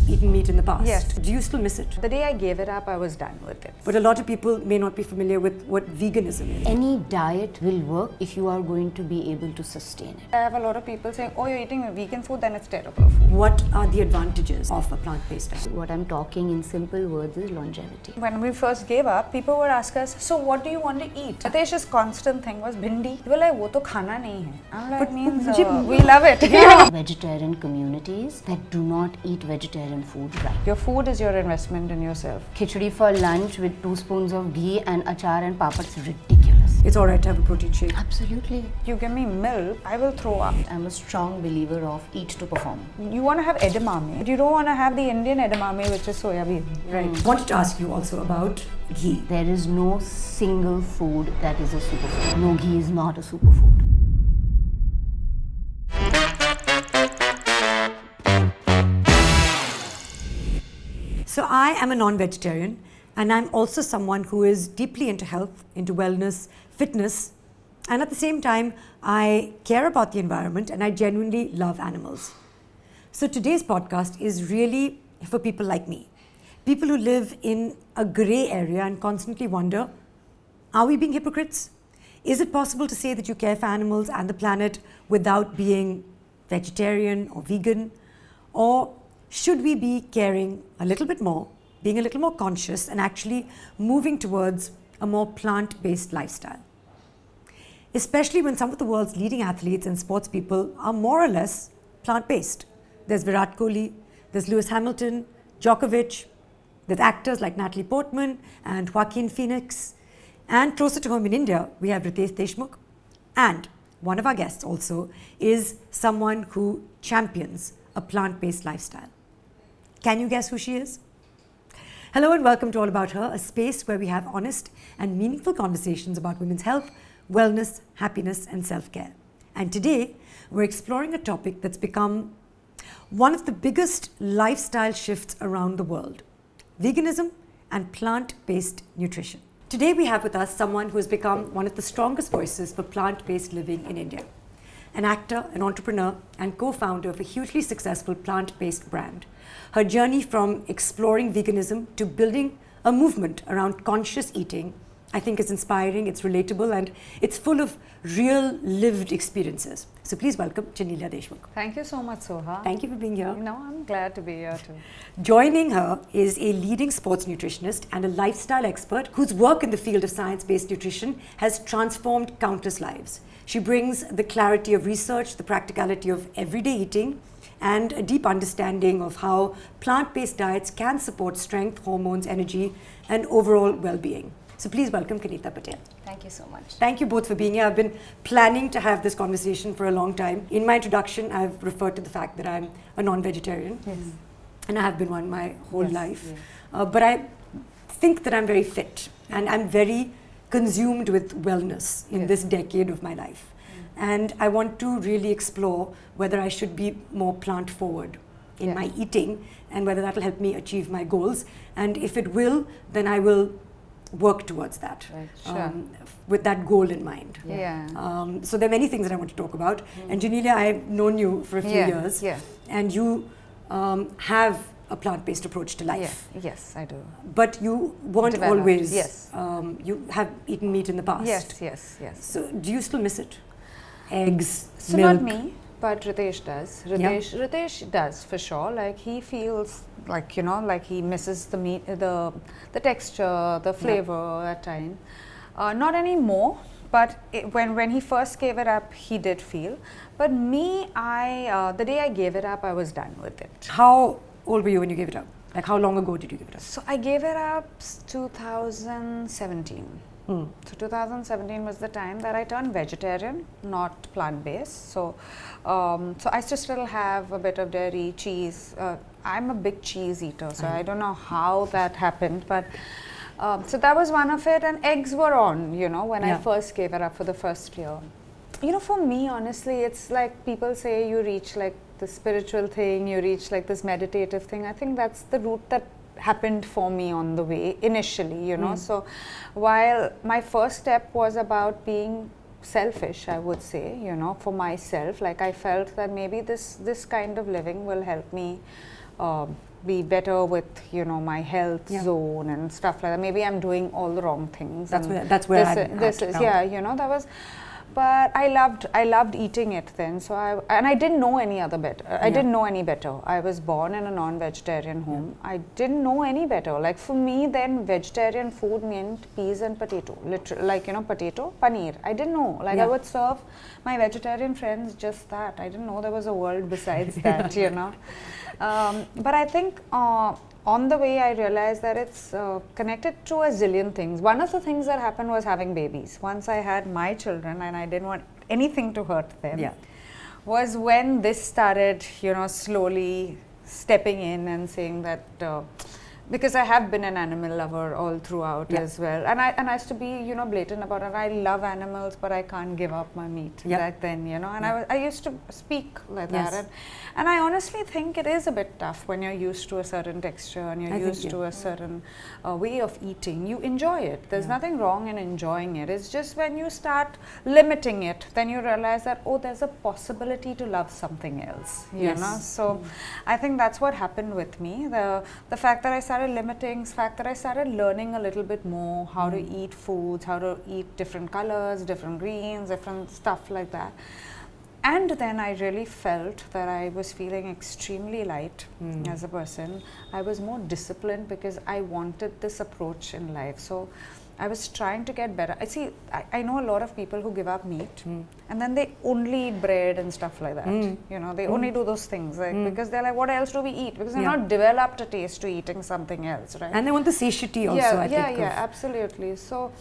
eaten meat in the past. Yes. Do you still miss it? The day I gave it up, I was done with it. But a lot of people may not be familiar with what veganism is. Any diet will work if you are going to be able to sustain it. I have a lot of people saying, oh, you're eating a vegan food, then it's terrible food. What are the advantages of a plant-based diet? What I'm talking in simple words is longevity. When we first gave up, people would ask us, so what do you want to eat? Atesh's constant thing was bhindi. They were like, wo to khana nahi hai. I'm like, means we love it. Vegetarian communities that do not eat vegetarian food right. Your food is your investment in yourself. Khichdi for lunch with 2 spoons of ghee and achar and papad is ridiculous. It's alright to have a protein shake. Absolutely. You give me milk, I will throw up. I'm a strong believer of eat to perform. You want to have edamame, but you don't want to have the Indian edamame, which is soya bean. Right. I wanted to ask you also about ghee. There is no single food that is a superfood. No, ghee is not a superfood. So I am a non-vegetarian, and I'm also someone who is deeply into health, into wellness, fitness, and at the same time, I care about the environment and I genuinely love animals. So today's podcast is really for people like me, people who live in a grey area and constantly wonder, are we being hypocrites? Is it possible to say that you care for animals and the planet without being vegetarian or vegan? Or should we be caring a little bit more, being a little more conscious and actually moving towards a more plant-based lifestyle? Especially when some of the world's leading athletes and sports people are more or less plant-based. There's Virat Kohli, there's Lewis Hamilton, Djokovic, there's actors like Natalie Portman and Joaquin Phoenix. And closer to home in India, we have Genelia Deshmukh. And one of our guests also is someone who champions a plant-based lifestyle. Can you guess who she is? Hello and welcome to All About Her, a space where we have honest and meaningful conversations about women's health, wellness, happiness and self-care. And today, we're exploring a topic that's become one of the biggest lifestyle shifts around the world: veganism and plant-based nutrition. Today we have with us someone who has become one of the strongest voices for plant-based living in India. An actor, an entrepreneur, and co-founder of a hugely successful plant-based brand. Her journey from exploring veganism to building a movement around conscious eating, I think is inspiring, it's relatable, and it's full of real lived experiences. So please welcome Genelia Deshmukh. Thank you so much, Soha. Thank you for being here. No, I'm glad to be here too. Joining her is a leading sports nutritionist and a lifestyle expert whose work in the field of science-based nutrition has transformed countless lives. She brings the clarity of research, the practicality of everyday eating, and a deep understanding of how plant-based diets can support strength, hormones, energy, and overall well-being. So please welcome Kinita Patel. Thank you so much. Thank you both for being here. I've been planning to have this conversation for a long time. In my introduction, I've referred to the fact that I'm a non-vegetarian. Yes. And I have been one my whole life. Yeah. But I think that I'm very fit and I'm very consumed with wellness in this decade of my life. And I want to really explore whether I should be more plant forward in my eating and whether that will help me achieve my goals. And if it will, then I will work towards that, Right. Sure. with that goal in mind. So there are many things that I want to talk about. And Genelia, I've known you for a few years. Yeah. And you have a plant-based approach to life. Yes, I do. But you weren't Developed, always, yes. You have eaten meat in the past. Yes. So do you still miss it? Eggs, So milk? not me, but Ritesh does. Ritesh does for sure. Like he feels like, like he misses the meat, the texture, the flavor at times. Not anymore, but when he first gave it up, he did feel. But me, the day I gave it up, I was done with it. How old were you when you gave it up? Like how long ago did you give it up? So I gave it up 2017. So 2017 was the time that I turned vegetarian, not plant-based. So I still have a bit of dairy, cheese. I'm a big cheese eater, so I don't know how that happened, but so that was one of it. And eggs were on, when I first gave it up for the first year. For me, honestly, it's like people say you reach like the spiritual thing, you reach like this meditative thing. I think that's the route that happened for me on the way initially, So while my first step was about being selfish, I would say, for myself, like I felt that maybe this kind of living will help me be better with, you know, my health zone and stuff like that. Maybe I'm doing all the wrong things. That's where this is yeah, you know, that was. But I loved eating it then. So I didn't know any other better. I didn't know any better. I was born in a non-vegetarian home. I didn't know any better. Like for me then, vegetarian food meant peas and potato. Literally, like, you know, potato, paneer. I didn't know. Like I would serve my vegetarian friends just that. I didn't know there was a world besides that, you know. But I think on the way I realized that it's connected to a zillion things. One of the things that happened was having babies. Once I had my children and I didn't want anything to hurt them, was when this started, you know, slowly stepping in and saying that, because I have been an animal lover all throughout as well, and I used to be, you know, blatant about it. I love animals, but I can't give up my meat back then, you know. And I used to speak like that, and I honestly think it is a bit tough when you're used to a certain texture and you're used to a certain way of eating. You enjoy it. There's nothing wrong in enjoying it. It's just when you start limiting it, then you realize that, oh, there's a possibility to love something else, you know. So I think that's what happened with me. The fact that I started limiting, the fact that I started learning a little bit more how to eat foods, how to eat different colors, different greens, different stuff like that. And then I really felt that I was feeling extremely light as a person. I was more disciplined because I wanted this approach in life. So I was trying to get better. I know a lot of people who give up meat and then they only eat bread and stuff like that. You know, they only do those things because they're like, what else do we eat? Because they've not developed a taste to eating something else, right? And they want the satiety also, I think. Yeah, absolutely. So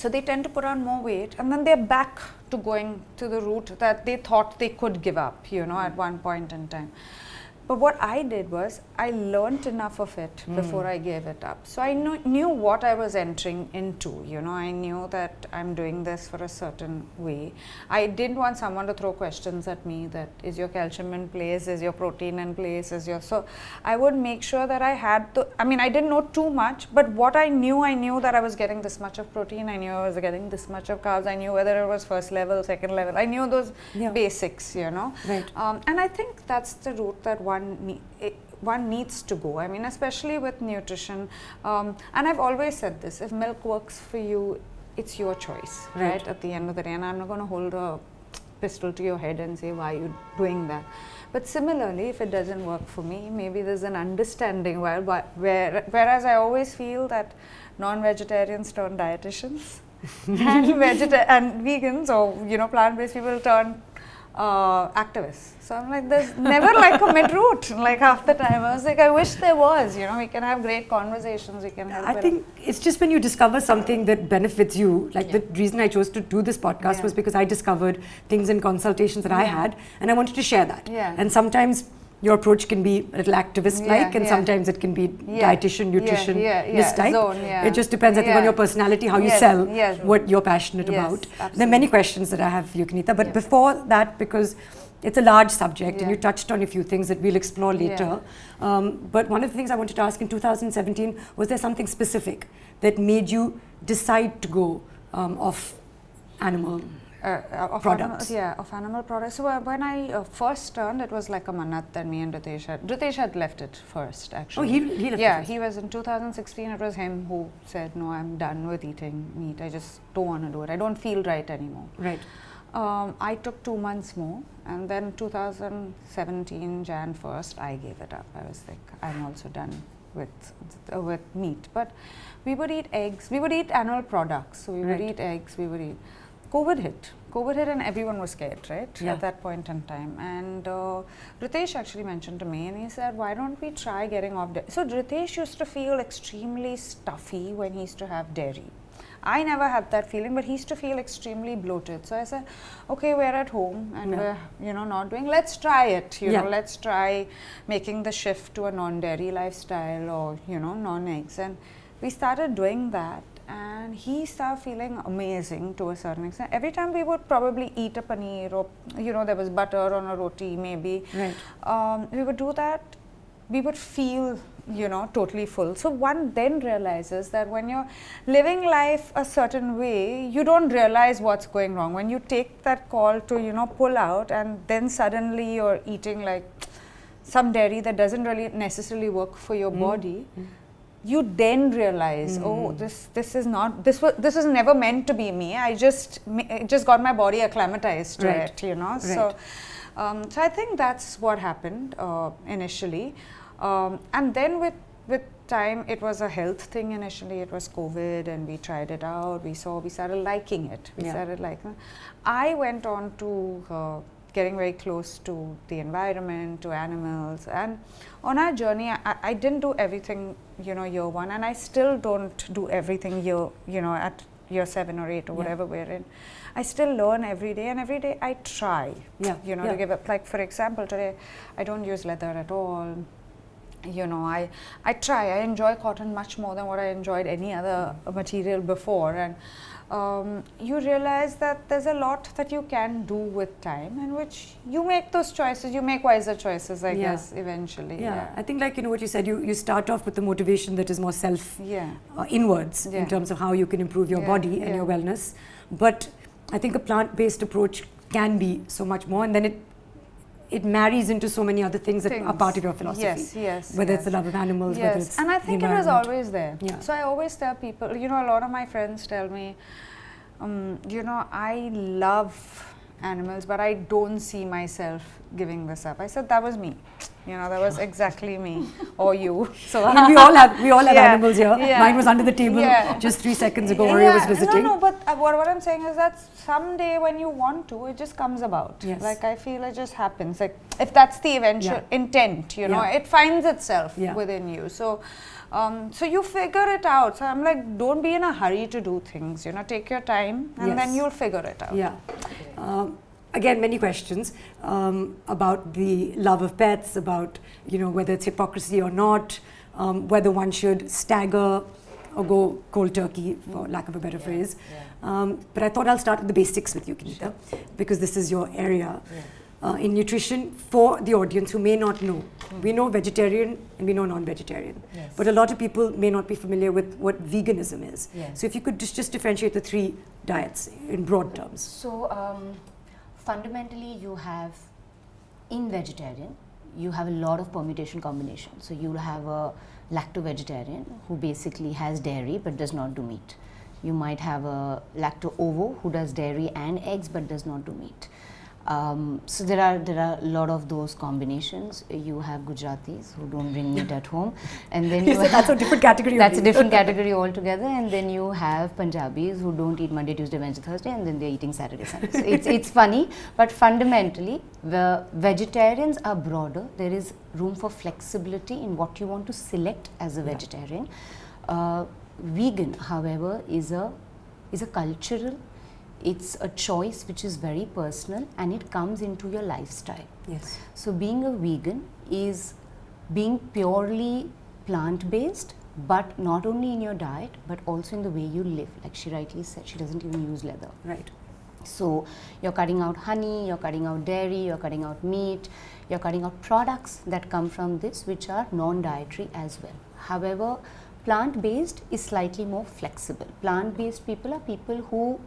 they tend to put on more weight and then they're back to going to the route that they thought they could give up, you know, at one point in time. But what I did was, I learned enough of it before I gave it up. So I knew what I was entering into, you know. I knew that I'm doing this for a certain way. I didn't want someone to throw questions at me that, is your calcium in place, is your protein in place, so I would make sure that I had I didn't know too much, but what I knew that I was getting this much of protein, I knew I was getting this much of carbs, I knew whether it was first level, second level, I knew those basics, you know. Right. And I think that's the route that one needs to go. I mean, especially with nutrition. And I've always said this, if milk works for you, it's your choice, right? At the end of the day. And I'm not going to hold a pistol to your head and say, why are you doing that? But similarly, if it doesn't work for me, maybe there's an understanding whereas I always feel that non-vegetarians turn dietitians and vegans or, you know, plant-based people turn activists. So I'm like, there's never like a mid-route. Like half the time I was like, I wish there was, you know, we can have great conversations, we can have I think it's just when you discover something that benefits you, like the reason I chose to do this podcast was because I discovered things in consultations that I had and I wanted to share that. And sometimes your approach can be a little activist-like and sometimes it can be dietitian, nutritionist-type. It just depends, I think, on your personality, how you sell, what you're passionate about. Absolutely. There are many questions that I have for you, Kinita, but before that, because it's a large subject and you touched on a few things that we'll explore later. But one of the things I wanted to ask in 2017, was there something specific that made you decide to go off animal products? Of animal products. So when I first turned, it was like a manat that me and Ritesh had left it first, actually. Oh, he left it first. He was in 2016, it was him who said, no, I'm done with eating meat. I just don't want to do it. I don't feel right anymore. Right. I took 2 months more, and then 2017 Jan 1st, I gave it up. I was like, I'm also done with meat. But we would eat eggs, we would eat animal products. So we would eat eggs, we would eat. COVID hit and everyone was scared, right? At that point in time. And Ritesh actually mentioned to me and he said, why don't we try getting off dairy? So Ritesh used to feel extremely stuffy when he used to have dairy. I never had that feeling, but he used to feel extremely bloated. So I said, okay, we're at home and we're, you know, not doing, let's try it, you know, let's try making the shift to a non-dairy lifestyle or, you know, non-eggs. And we started doing that and he started feeling amazing to a certain extent. Every time we would probably eat a paneer or, you know, there was butter on a roti maybe, we would do that, we would feel, you know, totally full. So one then realizes that when you're living life a certain way, you don't realize what's going wrong. When you take that call to, you know, pull out and then suddenly you're eating like some dairy that doesn't really necessarily work for your body, you then realize, oh, this was never meant to be me. It just got my body acclimatized to it, you know. So I think that's what happened initially, and then with time, it was a health thing initially. It was COVID, and we tried it out. We started liking it. I went on to getting very close to the environment, to animals, and on our journey, I didn't do everything, you know, year 1, and I still don't do everything at year 7 or 8 or whatever we're in. I still learn every day, and every day I try, to give up. Like, for example, today I don't use leather at all. You know, I try. I enjoy cotton much more than what I enjoyed any other material before, and you realize that there's a lot that you can do with time, in which you make those choices. You make wiser choices, I guess, eventually. I think, like, you know, what you said, you start off with the motivation that is more self inwards in terms of how you can improve your body and your wellness. But I think a plant-based approach can be so much more, and then it marries into so many other things that are part of your philosophy. Whether it's the love of animals, whether it's and I think it was always there. Yeah. So I always tell people, you know, a lot of my friends tell me, you know, I love animals, but I don't see myself giving this up. I said, that was me. You know, that was exactly me or you. So I mean, we all have animals here. Mine was under the table just 3 seconds ago. Maria was visiting. No, but what I'm saying is that someday when you want to, it just comes about. Like, I feel it just happens. Like, if that's the eventual intent, you know, it finds itself within you. So so you figure it out. So I'm like, don't be in a hurry to do things, you know, take your time, and then you'll figure it out. Again, many questions about the love of pets, about, you know, whether it's hypocrisy or not, whether one should stagger or go cold turkey, for lack of a better phrase. But I thought I'll start with the basics with you, Kinita, because this is your area. In nutrition, for the audience who may not know, we know vegetarian and we know non-vegetarian, but a lot of people may not be familiar with what veganism is. So if you could just differentiate the 3 diets in broad terms. So fundamentally, you have, in vegetarian, you have a lot of permutation combinations. So you'll have a lacto-vegetarian who basically has dairy but does not do meat. You might have a lacto-ovo who does dairy and eggs but does not do meat. So there are a lot of those combinations. You have Gujaratis who don't bring meat at home, and then you that's a different category. That's a different category altogether. And then you have Punjabis who don't eat Monday, Tuesday, Wednesday, Thursday, and then they're eating Saturday, Sunday. So it's funny, but fundamentally, the vegetarians are broader. There is room for flexibility in what you want to select as a vegetarian. Vegan, however, is a cultural. It's a choice which is very personal, and it comes into your lifestyle. So being a vegan is being purely plant-based, but not only in your diet, but also in the way you live. Like she rightly said, she doesn't even use leather. So you're cutting out honey, you're cutting out dairy, you're cutting out meat, you're cutting out products that come from this which are non-dietary as well. However, plant-based is slightly more flexible. Plant-based people are people who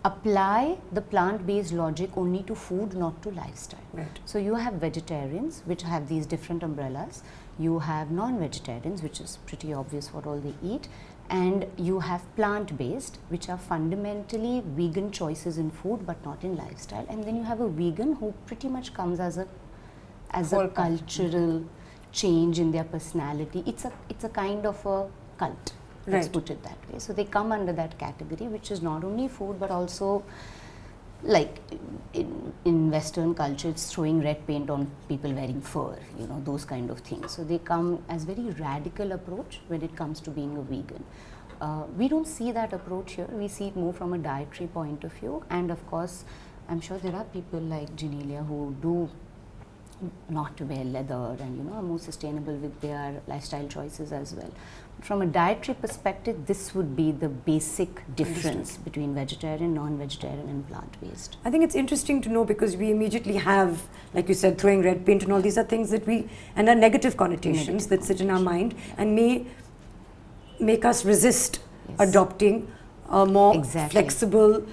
apply the plant-based logic only to food, not to lifestyle. So you have vegetarians, which have these different umbrellas. You have non-vegetarians, which is pretty obvious what all they eat. And you have plant-based, which are fundamentally vegan choices in food, but not in lifestyle. And then you have a vegan who pretty much comes as a cultural change in their personality. It's a kind of a cult. Let's put it that way. So they come under that category, which is not only food, but also, like in Western culture, it's throwing red paint on people wearing fur, you know, those kind of things. So they come as very radical approach when it comes to being a vegan. We don't see that approach here. We see it more from a dietary point of view. And of course, I'm sure there are people like Genelia who do not to wear leather and, you know, are more sustainable with their lifestyle choices as well. From a dietary perspective, this would be the basic difference between vegetarian, non-vegetarian and plant-based. I think it's interesting to know because we immediately have, like you said, throwing red paint and all these are things that and are negative connotations that sit in our mind and may make us resist adopting a more flexible,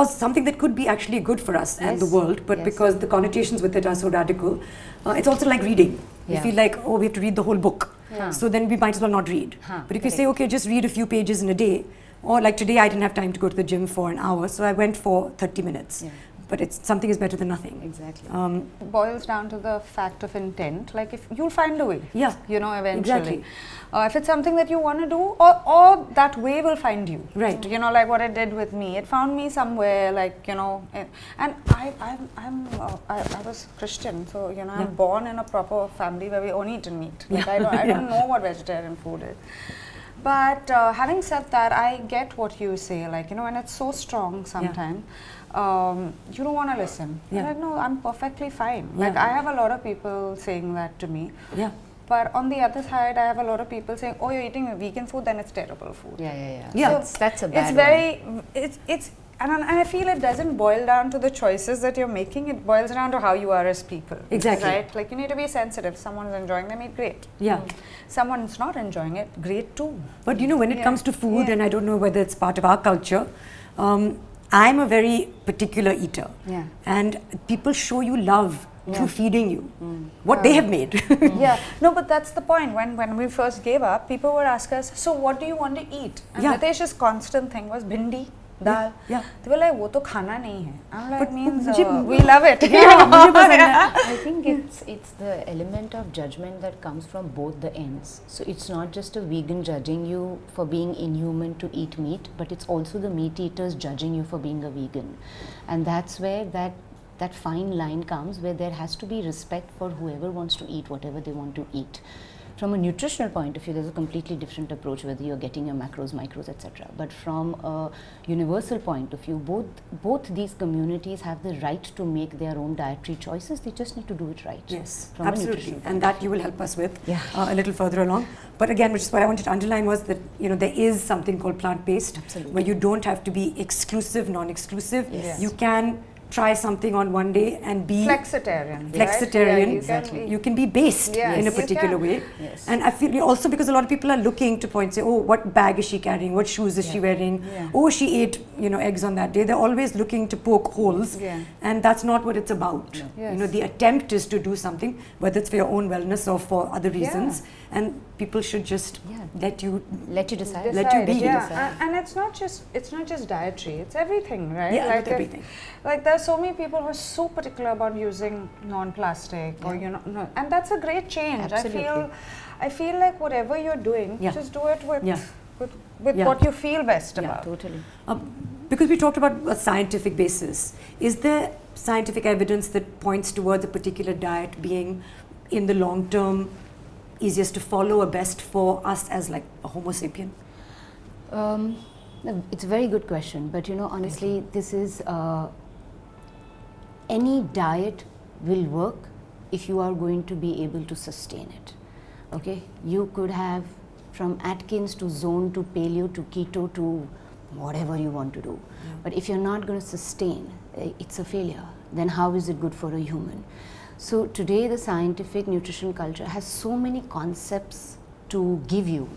something that could be actually good for us and the world, but because the connotations with it are so radical. It's also like reading. We Yeah. feel like, oh, we have to read the whole book. Yeah. So then we might as well not read. But if you say, okay, just read a few pages in a day, or like today I didn't have time to go to the gym for an hour, so I went for 30 minutes. Yeah. But something is better than nothing. Exactly. Boils down to the fact of intent. Like if you'll find a way, Yeah, you know, eventually. exactly. If it's something that you want to do, or that way will find you. Right. You know, like what it did with me. It found me somewhere, like, you know, and I was Christian, so, you know, Yeah. I'm born in a proper family where we only eat meat. Like Yeah. I don't know what vegetarian food is. But having said that, I get what you say, like, you know, and it's so strong sometimes. You don't want to listen. Yeah. Like, no, I'm perfectly fine. Yeah. Like, I have a lot of people saying that to me. Yeah. But on the other side, I have a lot of people saying, oh, you're eating vegan food, then it's terrible food. Yeah. Yeah. That's a bad It's one. very, and I feel it doesn't boil down to the choices that you're making, it boils down to how you are as people. Exactly. Right? Like, you need to be sensitive. Someone's enjoying their meat, great. Yeah. Someone's not enjoying it, great too. But you know, when it Yeah. comes to food, Yeah. and I don't know whether it's part of our culture, I'm a very particular eater. Yeah. And people show you love Yeah. through feeding you what they have made. Yeah, no, but that's the point. When we first gave up, people would ask us, so what do you want to eat? And Yeah. Ritesh's constant thing was bhindi, dal. Yeah. They were like, wo to khana nahi hai. I'm like, But means mujhe- we love it. Yeah, mujhe pasand hai. I think it's the element of judgment that comes from both the ends. So it's not just a vegan judging you for being inhuman to eat meat, but it's also the meat eaters judging you for being a vegan. And that's where that fine line comes, where there has to be respect for whoever wants to eat whatever they want to eat. From a nutritional point of view, there's a completely different approach, whether you're getting your macros, micros, etc. But from a universal point of view, both these communities have the right to make their own dietary choices. They just need to do it right. Yes, from a absolutely. nutritional And that you will help us with Yeah. a little further along. But again, which is what I wanted to underline was that, you know, there is something called plant-based, Absolutely. where you don't have to be exclusive, non-exclusive. Yes. You can try something on one day and be Flexitarian. flexitarian. Right? You can be based Yes, in a you particular can. way. Yes. And I feel also because a lot of people are looking to point, say, oh, what bag is she carrying? What shoes is she wearing? Yeah. Oh, she ate, you know, eggs on that day. They're always looking to poke holes. Yeah. And that's not what it's about. No. Yes. You know, the attempt is to do something, whether it's for your own wellness or for other reasons. And people should just Yeah. let you Let you decide. Let you be. Yeah, and it's not just dietary, it's everything, right? Yeah, like with everything. Like there's so many people who are so particular about using non-plastic or no, and that's a great change. Absolutely. I feel like whatever you're doing, Yeah. just do it with Yeah. with Yeah. what you feel best Yeah, about. Totally. because we talked about a scientific basis, is there scientific evidence that points towards a particular diet being, in the long term, easiest to follow or best for us as like a Homo sapien? No, it's a very good question, but you know, honestly, this is any diet will work if you are going to be able to sustain it. Okay, you could have from Atkins to Zone to Paleo to Keto to whatever you want to do, but if you're not going to sustain, it's a failure. Then how is it good for a human? So today the scientific nutrition culture has so many concepts to give you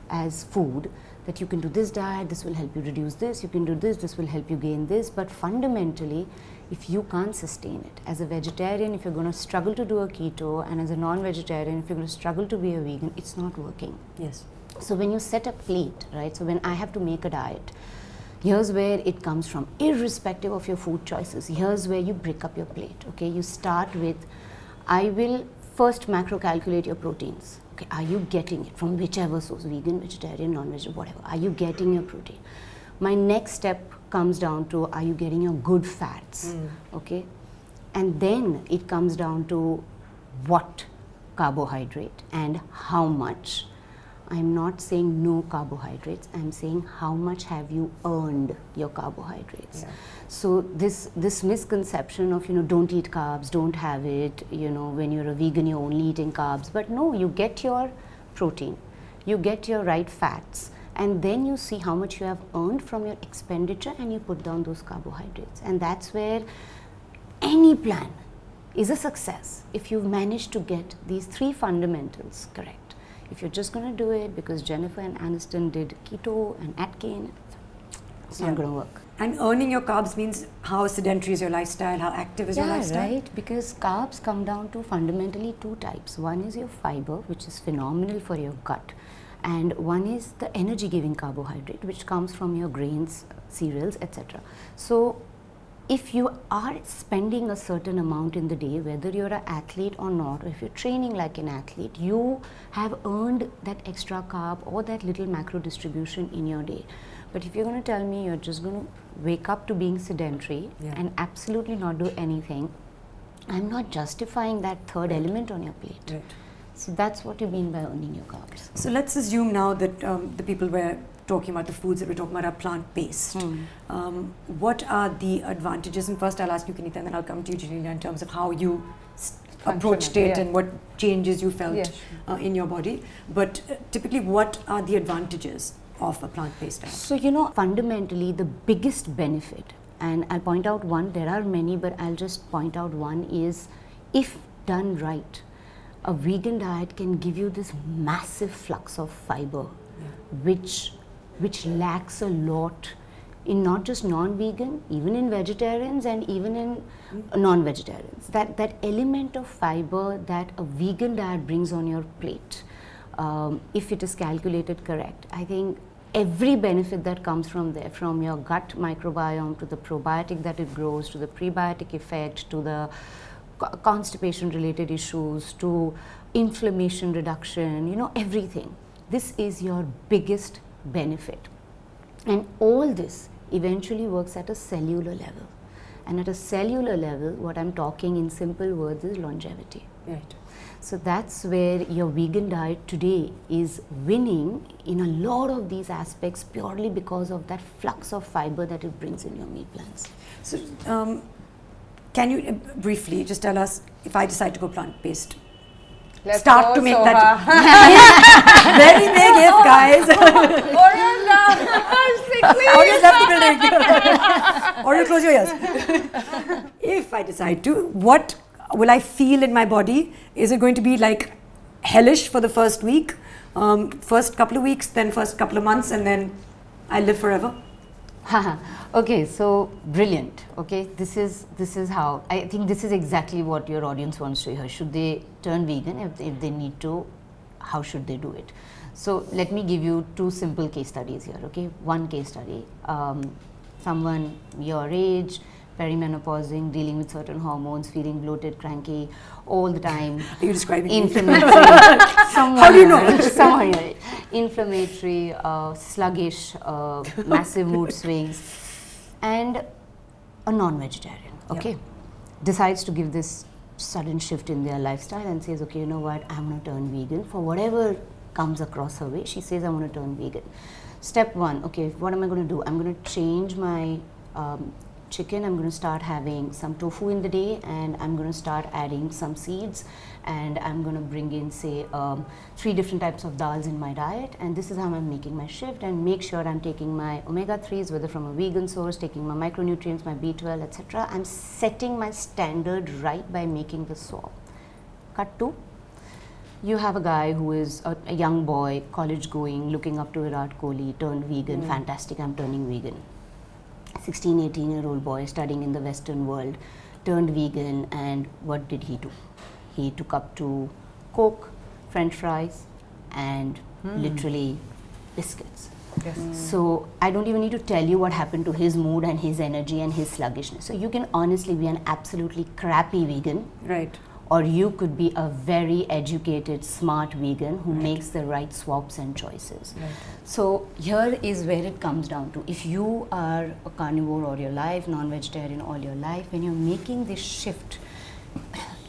as food, that you can do this diet, this will help you reduce this, you can do this, this will help you gain this, but fundamentally, if you can't sustain it, as a vegetarian, if you're going to struggle to do a keto, and as a non-vegetarian, if you're going to struggle to be a vegan, it's not working. Yes. So when you set a plate, right, so when I have to make a diet, here's where it comes from, irrespective of your food choices. Here's where you break up your plate, okay? You start with, I will first macro calculate your proteins. Okay, are you getting it from whichever source, vegan, vegetarian, non-vegetarian, whatever, are you getting your protein? My next step comes down to, are you getting your good fats, okay? And then it comes down to what carbohydrate and how much. I'm not saying no carbohydrates, I'm saying how much have you earned your carbohydrates. Yeah. So this misconception of, you know, don't eat carbs, don't have it, you know, when you're a vegan you're only eating carbs, but no, you get your protein, you get your right fats, and then you see how much you have earned from your expenditure and you put down those carbohydrates. And that's where any plan is a success if you've managed to get these three fundamentals correct. If you're just going to do it because Jennifer and Aniston did keto and Atkins, It's not going to work. And earning your carbs means how sedentary is your lifestyle, how active is your lifestyle? Right, because carbs come down to fundamentally two types. One is your fiber, which is phenomenal for your gut, and one is the energy giving carbohydrate, which comes from your grains, cereals, etc. So if you are spending a certain amount in the day, whether you're an athlete or not, or if you're training like an athlete, you have earned that extra carb or that little macro distribution in your day. But if you're going to tell me you're just going to wake up to being sedentary and absolutely not do anything, I'm not justifying that third element on your plate. Right. So that's what you mean by earning your carbs. So let's assume now that the people we're talking about, the foods that we're talking about, are plant-based. What are the advantages? And first I'll ask you, Kinita, and then I'll come to you, Genelia, in terms of how you approached it and what changes you felt in your body. But typically, what are the advantages of a plant-based diet? So, fundamentally the biggest benefit, and I'll point out one, there are many, but I'll just point out one, is if done right, a vegan diet can give you this massive flux of fiber, which lacks a lot in not just non-vegan, even in vegetarians and even in non-vegetarians. That element of fiber that a vegan diet brings on your plate, if it is calculated correct, I think every benefit that comes from there, from your gut microbiome to the probiotic that it grows, to the prebiotic effect, to the constipation related issues, to inflammation reduction, everything. This is your biggest benefit. And all this eventually works at a cellular level. And at a cellular level, what I'm talking in simple words is longevity. Right. So that's where your vegan diet today is winning in a lot of these aspects purely because of that flux of fiber that it brings in your meal plans. So can you briefly just tell us, if I decide to go plant-based, Let's start go, to make Soha. that very big if, guys. Orioles left the building. Oriole, close your ears. If I decide to, what will I feel in my body? Is it going to be like hellish for the first week, first couple of weeks, then first couple of months, and then I live forever? Okay, so brilliant. Okay, this is how I think this is exactly what your audience wants to hear. Should they turn vegan? If they need to, how should they do it? So let me give you two simple case studies here. Okay, one case study: someone your age, perimenopausing, dealing with certain hormones, feeling bloated, cranky all the time. Are you describing inflammatory? How do you know? Someone your age. Inflammatory, sluggish, massive mood swings, and a non-vegetarian. Okay, decides to give this sudden shift in their lifestyle and says, okay, you know what, I'm going to turn vegan. For whatever comes across her way, she says, I want to turn vegan. Step one, okay, what am I going to do? I'm going to change my chicken. I'm going to start having some tofu in the day, and I'm going to start adding some seeds, and I'm going to bring in, say, 3 different types of dals in my diet, and this is how I'm making my shift, and make sure I'm taking my omega-3s, whether from a vegan source, taking my micronutrients, my B12, etc. I'm setting my standard right by making the swap. Cut to, you have a guy who is a young boy, college going, looking up to Virat Kohli, turned vegan, fantastic, I'm turning vegan. 16, 18-year-old boy studying in the Western world, turned vegan, and what did he do? He took up to Coke, French fries, and literally biscuits. So I don't even need to tell you what happened to his mood and his energy and his sluggishness. So you can honestly be an absolutely crappy vegan. Right. Or you could be a very educated, smart vegan who makes the right swaps and choices. Right. So here is where it comes down to. If you are a carnivore all your life, non-vegetarian all your life, when you're making this shift,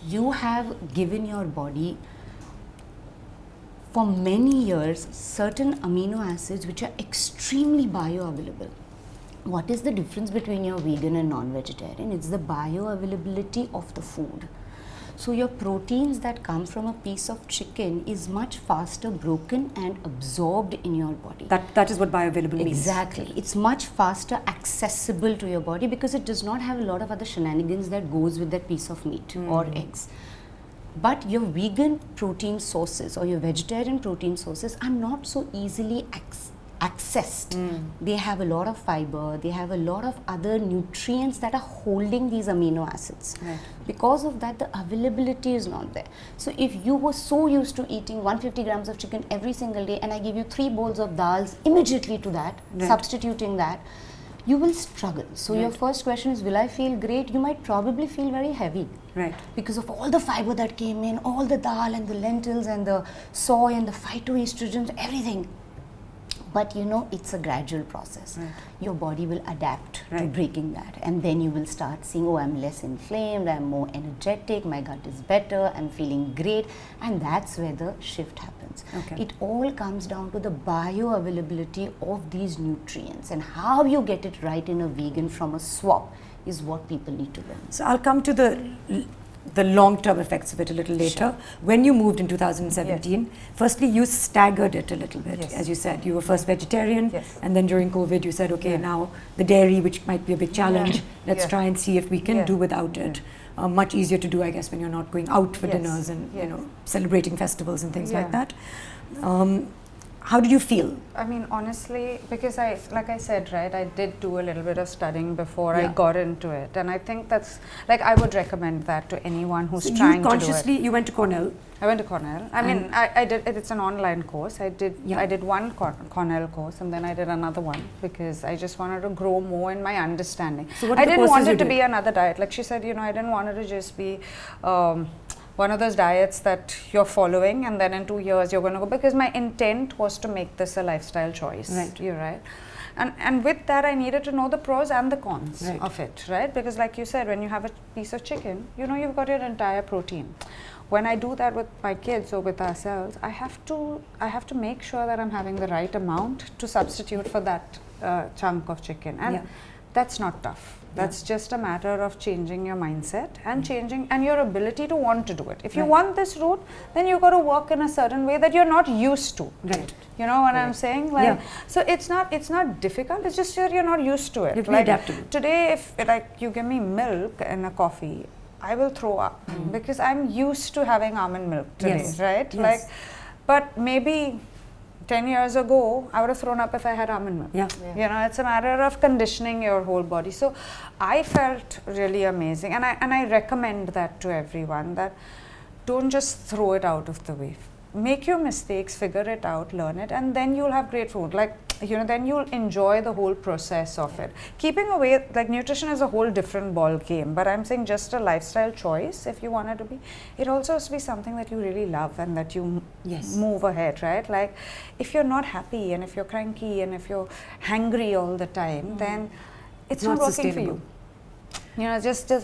you have given your body for many years certain amino acids which are extremely bioavailable. What is the difference between your vegan and non-vegetarian? It's the bioavailability of the food. So your proteins that come from a piece of chicken is much faster broken and absorbed in your body. That is what bioavailable means. Exactly. It's much faster accessible to your body because it does not have a lot of other shenanigans that goes with that piece of meat or eggs. But your vegan protein sources or your vegetarian protein sources are not so easily accessed. They have a lot of fiber, they have a lot of other nutrients that are holding these amino acids. Right. Because of that, the availability is not there. So if you were so used to eating 150 grams of chicken every single day, and I give you 3 bowls of dals immediately to that, Right. substituting that, you will struggle. So your first question is, will I feel great? You might probably feel very heavy. Right. Because of all the fiber that came in, all the dal and the lentils and the soy and the phytoestrogens, everything. But you know, it's a gradual process. Right. Your body will adapt to Right. breaking that, and then you will start seeing, oh, I'm less inflamed, I'm more energetic, my gut is better, I'm feeling great, and that's where the shift happens. Okay. It all comes down to the bioavailability of these nutrients, and how you get it right in a vegan from a swap is what people need to learn. So I'll come to the long-term effects of it a little later. When you moved in 2017, firstly you staggered it a little bit. Yes. As you said, you were first vegetarian, Yes. and then during COVID you said, okay, Yeah. now the dairy, which might be a big challenge, let's Yeah. try and see if we can Yeah. do without it. Much easier to do, I guess, when you're not going out for Yes. dinners and you Yes. know, celebrating festivals and things like Yeah. that. How did you feel? I mean, honestly, because like I said, right, I did do a little bit of studying before I Yeah. got into it, and I think that's, like, I would recommend that to anyone who's So trying you to consciously, do it. you went to Cornell. I went to Cornell. I mean, I did, it's an online course. I Yeah. did one Cornell course, and then I did another one because I just wanted to grow more in my understanding. So what are I the didn't courses want you it to did? be another diet. Like she said, you know, I didn't want it to just be one of those diets that you're following and then in 2 years you're going to go, because my intent was to make this a lifestyle choice. Right. You're right. And with that, I needed to know the pros and the cons Right. of it, right? Because like you said, when you have a piece of chicken, you know you've got your entire protein. When I do that with my kids or with ourselves, I have to make sure that I'm having the right amount to substitute for that chunk of chicken, and Yeah. that's not tough. That's just a matter of changing your mindset and changing and your ability to want to do it. If you Right. want this route, then you've got to work in a certain way that you're not used to. Right. You know what I'm saying? Like, Yeah. so it's not difficult. It's just that you're not used to it. You have to be Like, adaptable. today, if like you give me milk in a coffee, I will throw up because I'm used to having almond milk today, Yes. right? Yes. Like, but maybe 10 years ago, I would have thrown up if I had almond milk. Yeah. You know, it's a matter of conditioning your whole body. So I felt really amazing, and I recommend that to everyone, that don't just throw it out of the way. Make your mistakes, figure it out, learn it, and then you'll have great food. Like, you know, then you'll enjoy the whole process of it. Keeping away, like, nutrition is a whole different ball game, but I'm saying just a lifestyle choice, if you want it to be, it also has to be something that you really love and that you Yes. move ahead, right? Like, if you're not happy and if you're cranky and if you're hangry all the time, then it's not working for sustainable. you. You know,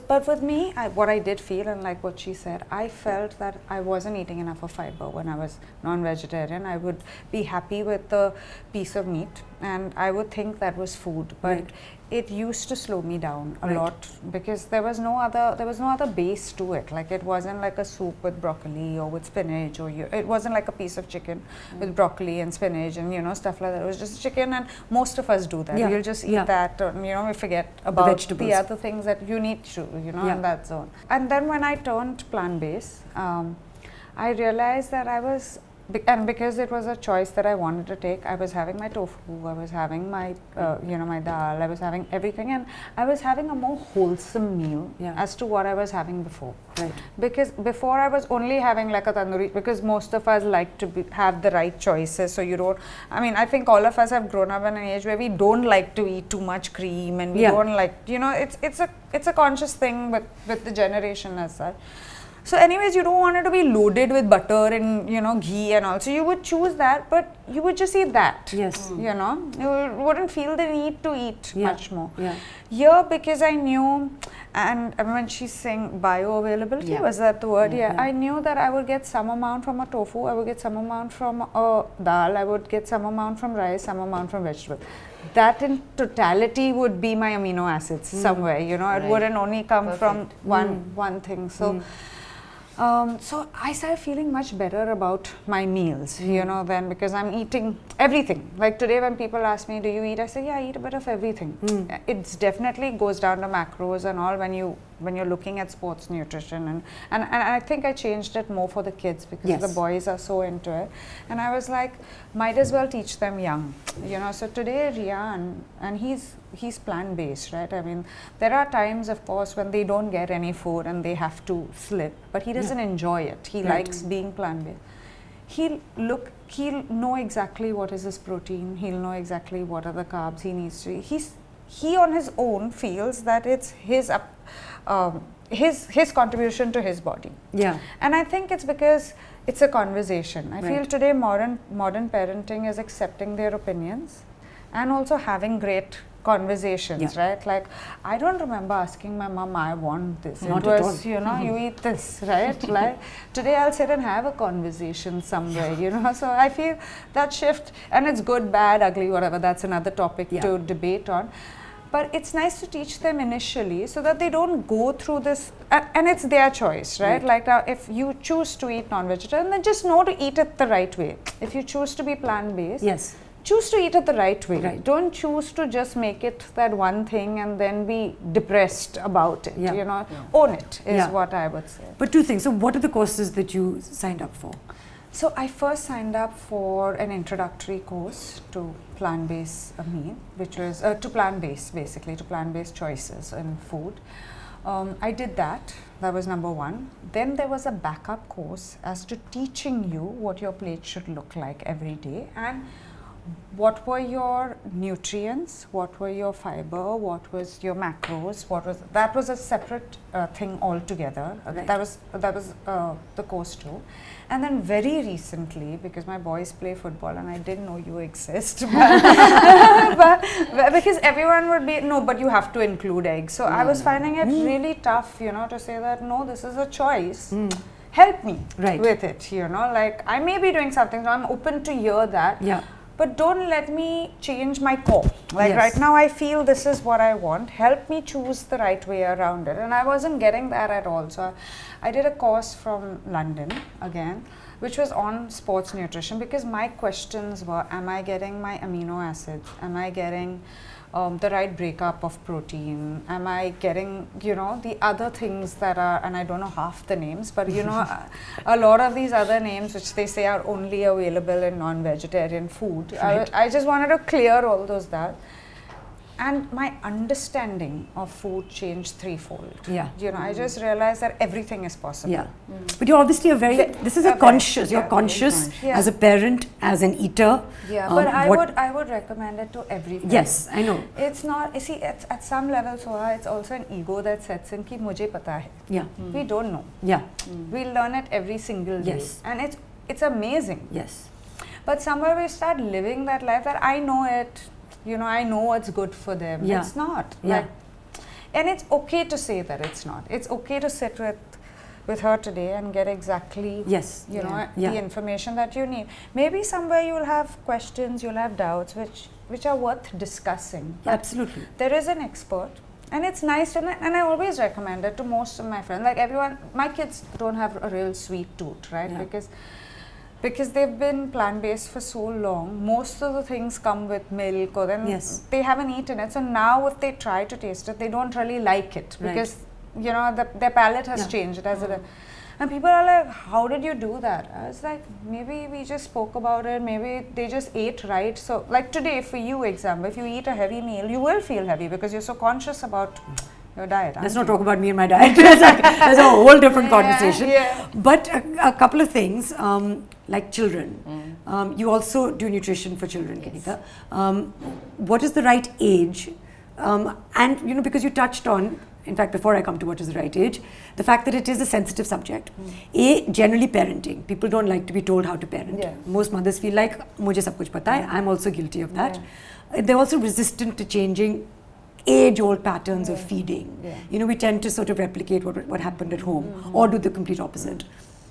but with me, what I did feel, and like what she said, I felt that I wasn't eating enough of fiber when I was non-vegetarian. I would be happy with the piece of meat, and I would think that was food, but Right. it used to slow me down a Right. lot because there was no other base to it. Like, it wasn't like a soup with broccoli or with spinach, or it wasn't like a piece of chicken with broccoli and spinach and, you know, stuff like that. It was just chicken, and most of us do that. Yeah. We'll just eat Yeah. that, or, you know, we forget about vegetables. the other things that you need to, you know, Yeah. in that zone. And then when I turned plant-based, I realized that I was, and because it was a choice that I wanted to take, I was having my tofu, I was having my, you know, my dal, I was having everything, and I was having a more wholesome meal Yeah. as to what I was having before. Right. Because before I was only having like a tandoori, because most of us like to have the right choices, so you don't, I mean, I think all of us have grown up in an age where we don't like to eat too much cream, and we Yeah. don't like, you know, it's a conscious thing with the generation as such. So anyways, you don't want it to be loaded with butter and, you know, ghee and all. So you would choose that, but you would just eat that. Yes. You know, you wouldn't feel the need to eat Yeah. much more. Yeah. Here, because I knew, and when she's saying bioavailability, Yeah. was that the word? Yeah. Yeah. I knew that I would get some amount from a tofu, I would get some amount from a dal, I would get some amount from rice, some amount from vegetable. That in totality would be my amino acids somewhere, you know, it Right. wouldn't only come from Perfect. one thing. So. So I started feeling much better about my meals, you know, then, because I'm eating everything. Like today when people ask me, do you eat? I say, yeah, I eat a bit of everything. It's definitely goes down to macros and all when you when you're looking at sports nutrition, and I think I changed it more for the kids because Yes. the boys are so into it, and I was like, might as well teach them young, you know. So today Rian, and he's plant-based, right? I mean, there are times, of course, when they don't get any food and they have to slip, but he doesn't enjoy it. He likes being plant-based. He'll know exactly what is his protein. He'll know exactly what are the carbs he needs to eat. He on his own feels that it's his contribution to his body. Yeah. And I think it's because it's a conversation. I feel today modern parenting is accepting their opinions and also having great conversations, right? Like, I don't remember asking my mom, I want this. Not it at was, all. you know, you eat this, right? Like, today I'll sit and have a conversation somewhere, you know. So I feel that shift, and it's good, bad, ugly, whatever, that's another topic to debate on. But it's nice to teach them initially so that they don't go through this, and it's their choice, right? Like, now, if you choose to eat non-vegetarian, then just know to eat it the right way. If you choose to be plant-based, choose to eat it the right way. Don't choose to just make it that one thing and then be depressed about it, you know. Own it is what I would say. But two things. So what are the courses that you signed up for? So I first signed up for an introductory course to plant-based meal, which was to plant-based, basically, to plant-based choices in food. I did that. That was number one. Then there was a backup course as to teaching you what your plate should look like every day, and what were your nutrients, what were your fiber, what was your macros, that was a separate thing altogether. That was the course 2. And then very recently, because my boys play football and I didn't know you exist, but because everyone would be, no, but you have to include eggs. So I was finding it really tough, you know, to say that, no, this is a choice. Help me with it, you know, like, I may be doing something, so I'm open to hear that. But don't let me change my core. Like, right now I feel this is what I want. Help me choose the right way around it. And I wasn't getting that at all. So I did a course from London again, which was on sports nutrition, because my questions were, am I getting my amino acids? Am I getting the right breakup of protein? Am I getting, you know, the other things that are, and I don't know half the names, but you know, a lot of these other names which they say are only available in non-vegetarian food. I just wanted to clear all those that. And my understanding of food changed threefold. You know, I just realized that everything is possible. But you're obviously this is a conscious, you're conscious as a parent, as an eater. But I would recommend it to everyone. Yes, I know. It's not, you see, at some level, Soha, it's also an ego that sets in ki mujhe pata hai. We don't know. We learn it every single day. And it's amazing. But somewhere we start living that life that I know it. You know, I know what's good for them. It's not. Like, and it's okay to say that it's not. It's okay to sit with her today and get exactly, you know, the information that you need. Maybe somewhere you'll have questions, you'll have doubts, which are worth discussing. Absolutely. There is an expert. And it's nice, and I always recommend it to most of my friends. Like, everyone, my kids don't have a real sweet tooth, right? Because they've been plant-based for so long, most of the things come with milk, or then they haven't eaten it. So now if they try to taste it, they don't really like it because, you know, their palate has changed. And people are like, how did you do that? I was like, maybe we just spoke about it, maybe they just ate right. So like today, for you, example, if you eat a heavy meal, you will feel heavy because you're so conscious about your diet. Let's not talk about me and my diet. That's a whole different conversation. But a couple of things, like children. You also do nutrition for children, Kinita. What is the right age? And, you know, because you touched on, in fact, before I come to what is the right age, the fact that it is a sensitive subject. Generally parenting. People don't like to be told how to parent. Most mothers feel like, mujhe sab kuch pata hai. I'm also guilty of that. They're also resistant to changing age-old patterns of feeding. You know, we tend to sort of replicate what happened at home or do the complete opposite.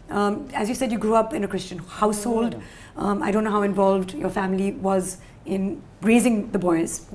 As you said, you grew up in a Christian household. I don't know how involved your family was in raising the boys.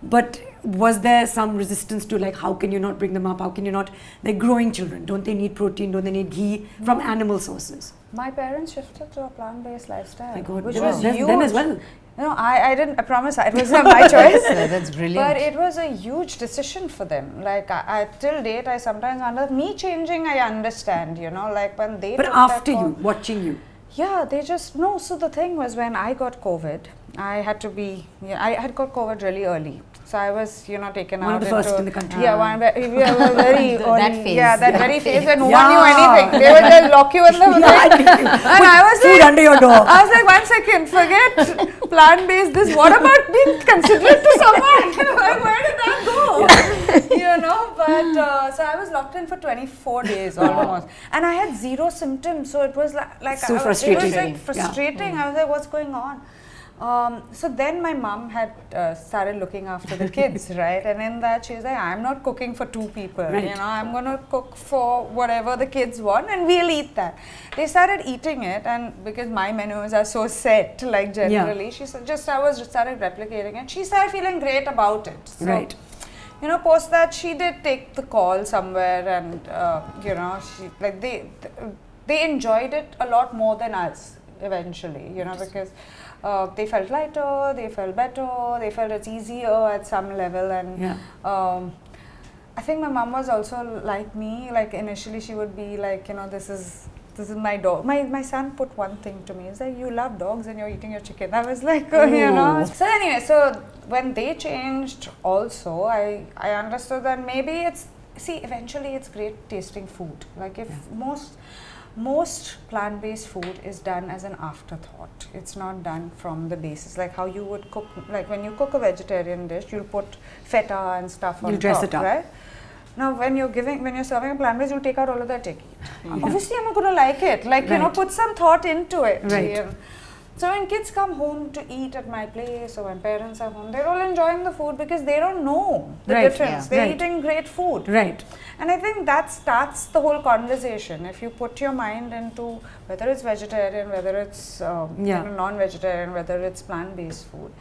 But was there some resistance to, like, how can you not bring them up? How can you not? They're growing children. Don't they need protein? Don't they need ghee from animal sources? My parents shifted to a plant-based lifestyle, My God, which was huge. huge. Them as well. I didn't, I promise, it wasn't my choice. That's brilliant. But it was a huge decision for them. Like, I till date, I sometimes wonder, me changing, I understand, like when they But took after that call, you, watching you. yeah, they just, no, so the thing was when I got COVID, I had to be, I had got COVID really early. So I was, taken One out of the first into, in the country. Yeah, we were very early. That phase. Yeah, that Yeah. very phase when no Yeah. one knew anything. They would just lock you in the thing. And I was Food like, under your door. I was like, 1 second, forget plant-based this. What about being considerate to someone? Like, where did that go? But so I was locked in for 24 days almost. And I had zero symptoms. So it was like So it frustrating. was like Yeah. frustrating. I was like, what's going on? So then my mom had started looking after the kids, right? And in that she's like, I'm not cooking for 2 people, Right. I'm going to cook for whatever the kids want and we'll eat that. They started eating it, and because my menus are so set, like generally, she said, I started replicating it. She started feeling great about it. So, Right. Post that she did take the call somewhere, and she like they enjoyed it a lot more than us eventually, because they felt lighter, they felt better, they felt it's easier at some level, and I think my mom was also like me. Like initially, she would be like, this is my dog. My son put one thing to me. He's like, you love dogs and you're eating your chicken. I was like, So anyway, so when they changed, also I understood that maybe eventually it's great tasting food. Like if most plant-based food is done as an afterthought. It's not done from the basis, like how you would cook. Like when you cook a vegetarian dish, you'll put feta and stuff on You'll dress top, it up. right? Now when you're serving a plant-based, you'll take out all of that, take it. Obviously, I'm not going to like it. Like, put some thought into it. Right. So when kids come home to eat at my place, or when parents are home, they're all enjoying the food because they don't know the difference. They're eating great food. Right. And I think that starts the whole conversation. If you put your mind into whether it's vegetarian, whether it's non-vegetarian, whether it's plant-based food,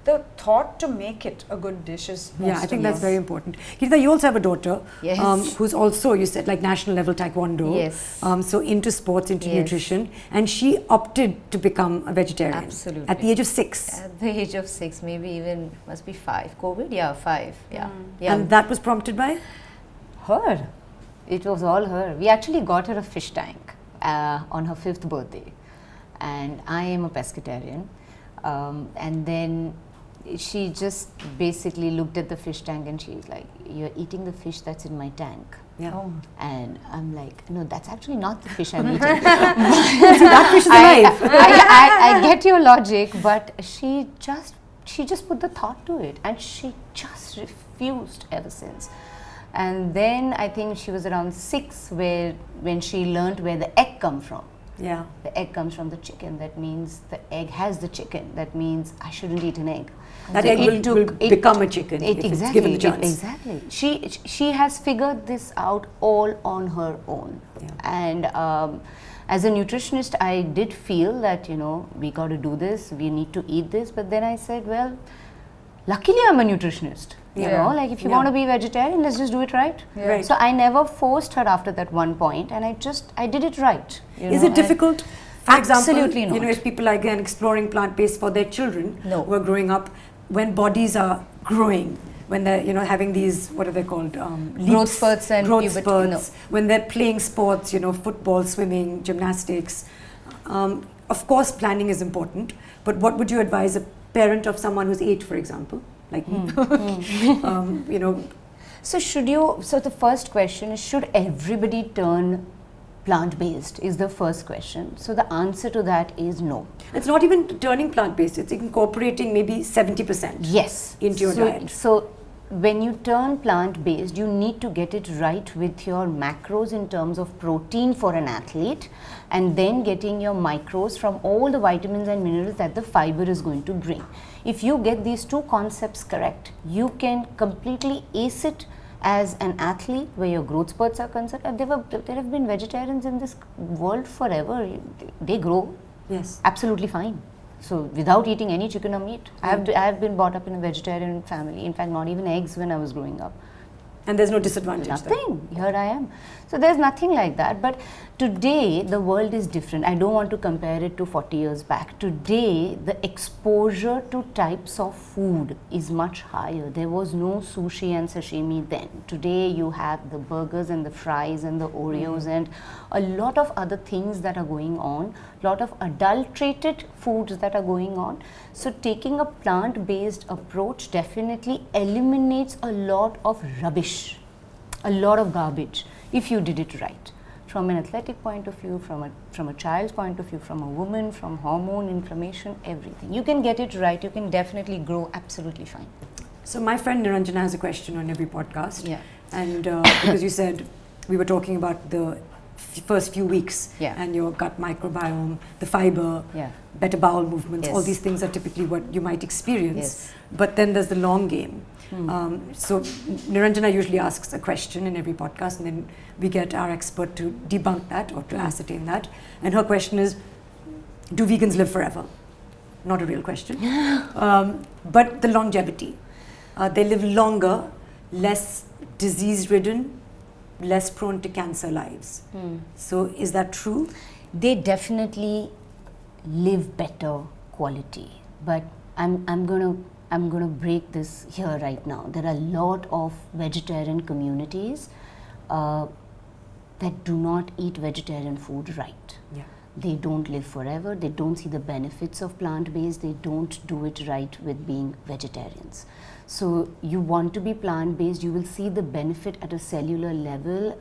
the thought to make it a good dish is most I think that's very important. Kinita, you also have a daughter who's also, you said, like national level taekwondo. Yes. So into sports, into nutrition, and she opted to become a vegetarian. Absolutely. At the age of 6. At the age of 6, maybe even must be 5. COVID, 5. Yeah. And that was prompted by? Her. It was all her. We actually got her a fish tank on her 5th birthday, and I am a pescatarian, and then she just basically looked at the fish tank and she's like, you're eating the fish that's in my tank. Yeah. And I'm like, no, that's actually not the fish I'm eating. That fish is alive. I get your logic, but she just put the thought to it, and she just refused ever since. And then I think she was around 6 when she learned where the egg come from. Yeah. The egg comes from the chicken. That means the egg has the chicken. That means I shouldn't eat an egg. That egg will become a chicken if it's given the chance. Exactly. She has figured this out all on her own. Yeah. And as a nutritionist, I did feel that, we got to do this, we need to eat this. But then I said, well, luckily I'm a nutritionist. Like if you want to be vegetarian, let's just do it right. Yeah. Right. So I never forced her after that one point, and I did it right. Is it difficult? For Absolutely example, not. If people are again exploring plant-based for their children who are growing up, when bodies are growing, when they're having these, what are they called, Growth spurts and growth puberty, spurts, when they're playing sports, football, swimming, gymnastics. Of course, planning is important, but what would you advise a parent of someone who's 8, for example, like me? So the first question is, should everybody turn plant-based is the first question. So the answer to that is no. It's not even turning plant-based, it's incorporating maybe 70% into your diet. So when you turn plant-based, you need to get it right with your macros in terms of protein for an athlete, and then getting your micros from all the vitamins and minerals that the fiber is going to bring. If you get these 2 concepts correct, you can completely ace it as an athlete where your growth spurts are concerned. There have been vegetarians in this world forever. They grow absolutely fine. So without eating any chicken or meat. I have been brought up in a vegetarian family. In fact, not even eggs when I was growing up. And there's no disadvantage Nothing. Here I am. So there's nothing like that. But Today, the world is different. I don't want to compare it to 40 years back. Today, the exposure to types of food is much higher. There was no sushi and sashimi then. Today, you have the burgers and the fries and the Oreos and a lot of other things that are going on, lot of adulterated foods that are going on. So, taking a plant-based approach definitely eliminates a lot of rubbish, a lot of garbage, if you did it right. From an athletic point of view, from a child's point of view, from a woman, from hormone, inflammation, everything. You can get it right, you can definitely grow absolutely fine. So my friend Niranjana has a question on every podcast. Yeah. And because you said we were talking about the first few weeks and your gut microbiome, the fiber, better bowel movements, all these things are typically what you might experience. But then there's the long game. So Niranjana usually asks a question in every podcast, and then we get our expert to debunk that or to ascertain that. And her question is, do vegans live forever? Not a real question. But the longevity. They live longer, less disease-ridden, less prone to cancer lives. So is that true? They definitely live better quality. But I'm gonna break this here right now. There are a lot of vegetarian communities that do not eat vegetarian food right. They don't live forever, they don't see the benefits of plant-based, they don't do it right with being vegetarians. So you want to be plant-based, you will see the benefit at a cellular level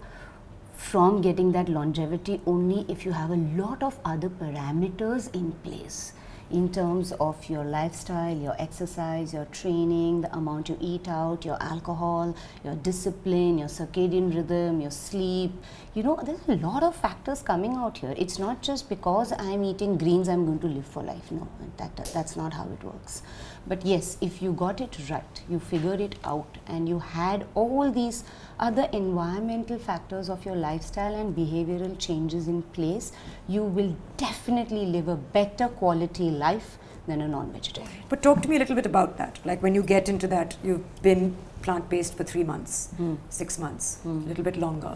from getting that longevity only if you have a lot of other parameters in place. In terms of your lifestyle, your exercise, your training, the amount you eat out, your alcohol, your discipline, your circadian rhythm, your sleep. You know, there's a lot of factors coming out here. It's not just because I'm eating greens, I'm going to live for life. No, that's not how it works. But yes, if you got it right, you figured it out, and you had all these other environmental factors of your lifestyle and behavioral changes in place, you will definitely live a better quality life than a non-vegetarian. But talk to me a little bit about that. Like when you get into that, you've been plant-based for 3 months, 6 months, a little bit longer.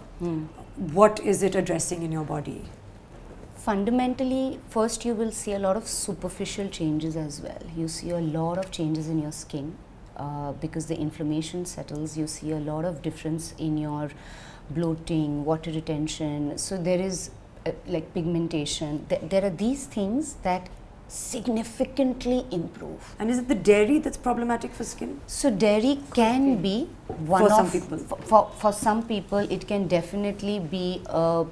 What is it addressing in your body? Fundamentally, first you will see a lot of superficial changes as well. You see a lot of changes in your skin because the inflammation settles. You see a lot of difference in your bloating, water retention. So there is like pigmentation. There are these things that significantly improve. And is it the dairy that's problematic for skin? So dairy can be one for of some people. For some people, it can definitely be a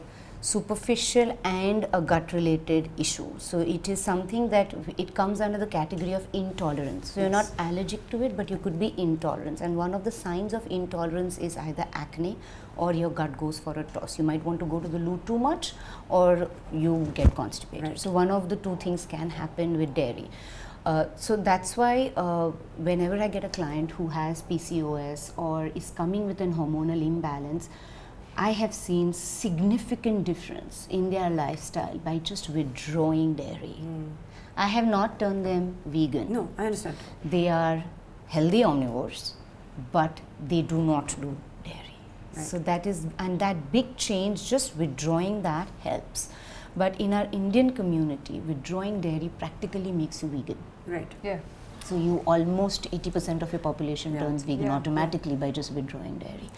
superficial and a gut related issue. So it is something that it comes under the category of intolerance. So you're not allergic to it, but you could be intolerant. And one of the signs of intolerance is either acne or your gut goes for a toss. You might want to go to the loo too much or you get constipated. Right. So one of the two things can happen with dairy. So that's why whenever I get a client who has PCOS or is coming with an hormonal imbalance, I have seen significant difference in their lifestyle by just withdrawing dairy. I have not turned them vegan. No, I understand. They are healthy omnivores, but they do not do dairy. Right. So that is, and that big change, just withdrawing that helps. But in our Indian community, withdrawing dairy practically makes you vegan. Right. Yeah. So you almost 80% of your population turns vegan automatically by just withdrawing dairy.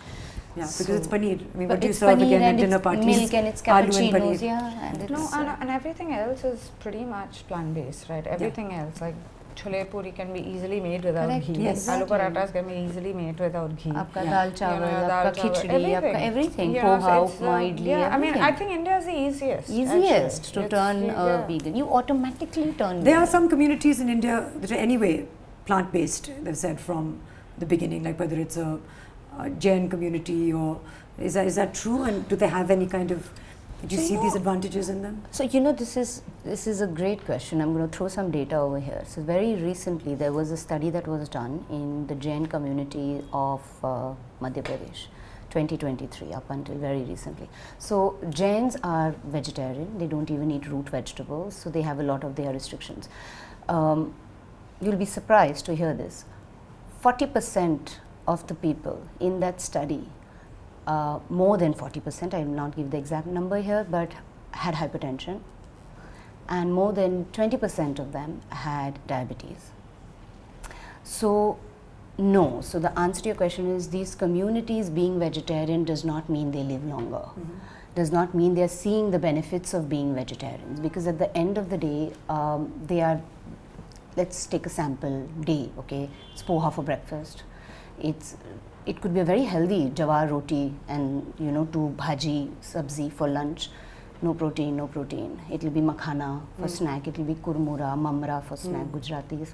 Yeah, So- because it's paneer. I mean, But what do you it's serve paneer again at and dinner it's parties? milk and it's Aloo and cappuccinos, paneer. yeah, and it's No, and everything else is pretty much plant-based, right? Everything else, like chole puri can be easily made without Correct, ghee. yes. Aloo Exactly. parathas can be easily made without ghee. आपका Yeah. दाल चावल, You know, आपका dal chawal, खिचड़ी, आपका everything, Yeah, poha, so it's, upma, idli, yeah, I mean, everything. I think India is the easiest. Easiest to actually. turn yeah. vegan. You automatically turn There are vegan. some communities in India that are anyway plant-based, they've said from the beginning, like whether it's a Jain community or is that true, and do they have any kind of, do you So, see you these know- advantages in them? So you know, this is a great question. I'm going to throw some data over here. So very recently there was a study that was done in the Jain community of Madhya Pradesh, 2023, up until very recently. So Jains are vegetarian, they don't even eat root vegetables, so they have a lot of their restrictions. You'll be surprised to hear this. 40% of the people in that study more than 40%, I will not give the exact number here, but had hypertension, and more than 20% of them had diabetes. So no, so the answer to your question is, these communities being vegetarian does not mean they live longer. Does not mean they're seeing the benefits of being vegetarians, because at the end of the day, they are, let's take a sample day, okay? It's poha for breakfast. It could be a very healthy jawar roti and 2 bhaji, sabzi for lunch. No protein, no protein. It will be makhana for snack. It will be kurmura, mamra for snack, Gujaratis.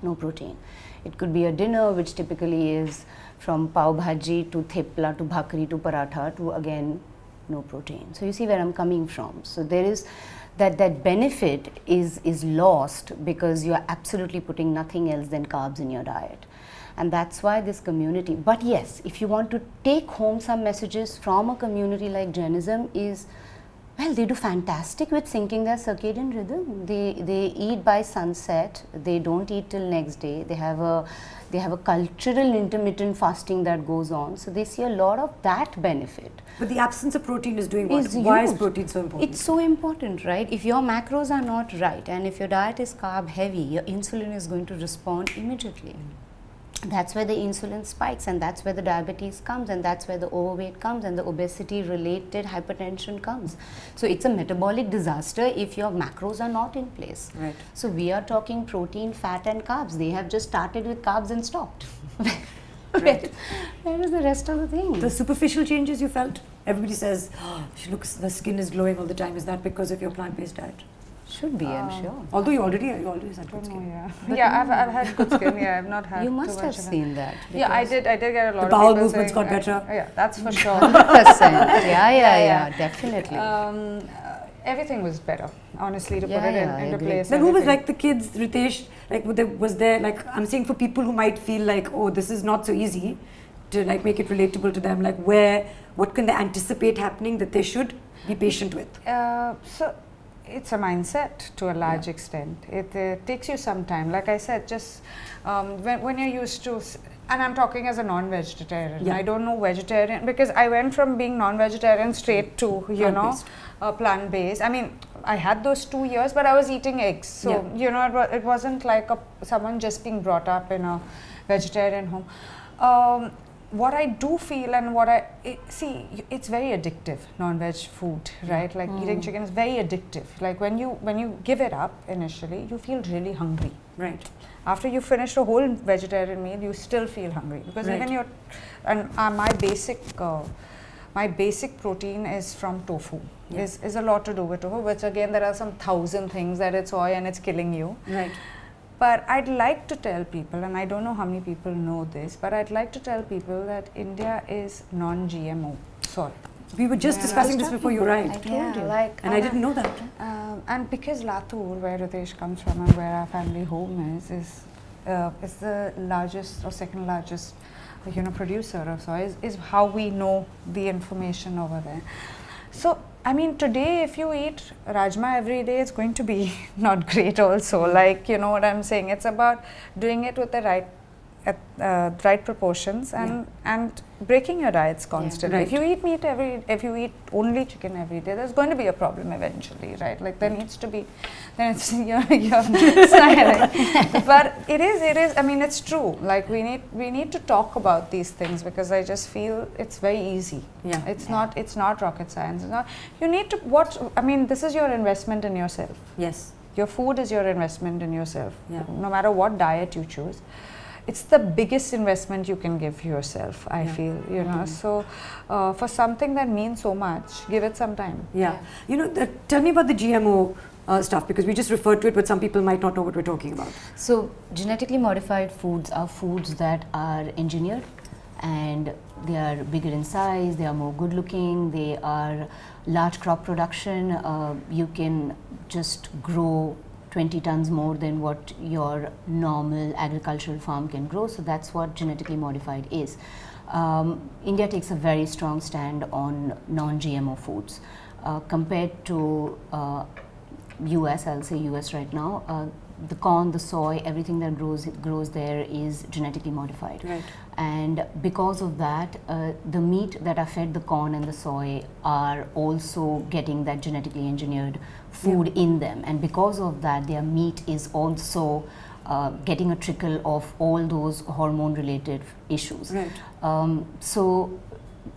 No protein. It could be a dinner which typically is from pav bhaji to thepla to bhakri to paratha to again no protein. So you see where I'm coming from. So there is that benefit is lost because you are absolutely putting nothing else than carbs in your diet. And that's why this community, but yes, if you want to take home some messages from a community like Jainism is, well, they do fantastic with syncing their circadian rhythm. They eat by sunset, they don't eat till next day, they have a cultural intermittent fasting that goes on, so they see a lot of that benefit. But the absence of protein is doing what? Why is protein so important? It's so important, right? If your macros are not right and if your diet is carb heavy, your insulin is going to respond immediately. That's where the insulin spikes, and that's where the diabetes comes, and that's where the overweight comes, and the obesity related hypertension comes. So it's a metabolic disaster if your macros are not in place. Right. So we are talking protein, fat and carbs. They have just started with carbs and stopped. Right. Where is the rest of the thing? The superficial changes you felt? Everybody says, oh, the skin is glowing all the time. Is that because of your plant-based diet? Should be, I'm sure. Although you always had good skin. I've had good skin. Yeah, I've not had. You must too have much seen that. Yeah, I did get a lot The of bowel people movements saying, got better. Yeah, that's for sure. 100%. Yeah, definitely. Everything was better, honestly, to put it into place. Then who was like the kids, Ritesh? Like, was there, like, I'm saying for people who might feel like, oh, this is not so easy, to like make it relatable to them, like what can they anticipate happening that they should be patient with? So it's a mindset to a large extent. It takes you some time. Like I said, just when you're used to, and I'm talking as a non-vegetarian. I don't know vegetarian, because I went from being non-vegetarian straight to, plant-based. I mean, I had those 2 years, but I was eating eggs. So, it wasn't like someone just being brought up in a vegetarian home. What I do feel and see, it's very addictive, non-veg food, right? Like eating chicken is very addictive. Like when you give it up initially, you feel really hungry. Right. After you finish a whole vegetarian meal, you still feel hungry, because even my basic protein is from tofu. Is a lot to do with tofu, which again there are some 1,000 things that it's soy and it's killing you. Right. But I'd like to tell people, and I don't know how many people know this, but I'd like to tell people that India is non-GMO soil. We were just discussing this before you arrived. I told you. And I didn't know that. And because Latur, where Ritesh comes from and where our family home is the largest or second largest producer of soy, is how we know the information over there. So, I mean, today if you eat rajma every day, it's going to be not great also. Like, you know what I'm saying? It's about doing it with the right proportions and breaking your diets constantly. Right. If you eat meat if you eat only chicken every day, there's going to be a problem eventually, right? Like there needs to be, then it's your side. But it is. I mean, it's true. Like we need to talk about these things, because I just feel it's very easy. Yeah. It's not rocket science. It's not. You need to I mean, this is your investment in yourself. Yes. Your food is your investment in yourself. Yeah. No matter what diet you choose. It's the biggest investment you can give yourself, I feel, So, for something that means so much, give it some time. Yeah. Tell me about the GMO stuff, because we just referred to it, but some people might not know what we're talking about. So, genetically modified foods are foods that are engineered, and they are bigger in size, they are more good looking, they are large crop production. You can just grow 20 tons more than what your normal agricultural farm can grow. So that's what genetically modified is. India takes a very strong stand on non-GMO foods. Compared to US, I'll say US right now, the corn, the soy, everything that grows there is genetically modified. Right. And because of that, the meat that are fed the corn and the soy are also getting that genetically engineered food in them. And because of that, their meat is also getting a trickle of all those hormone related issues. Right. So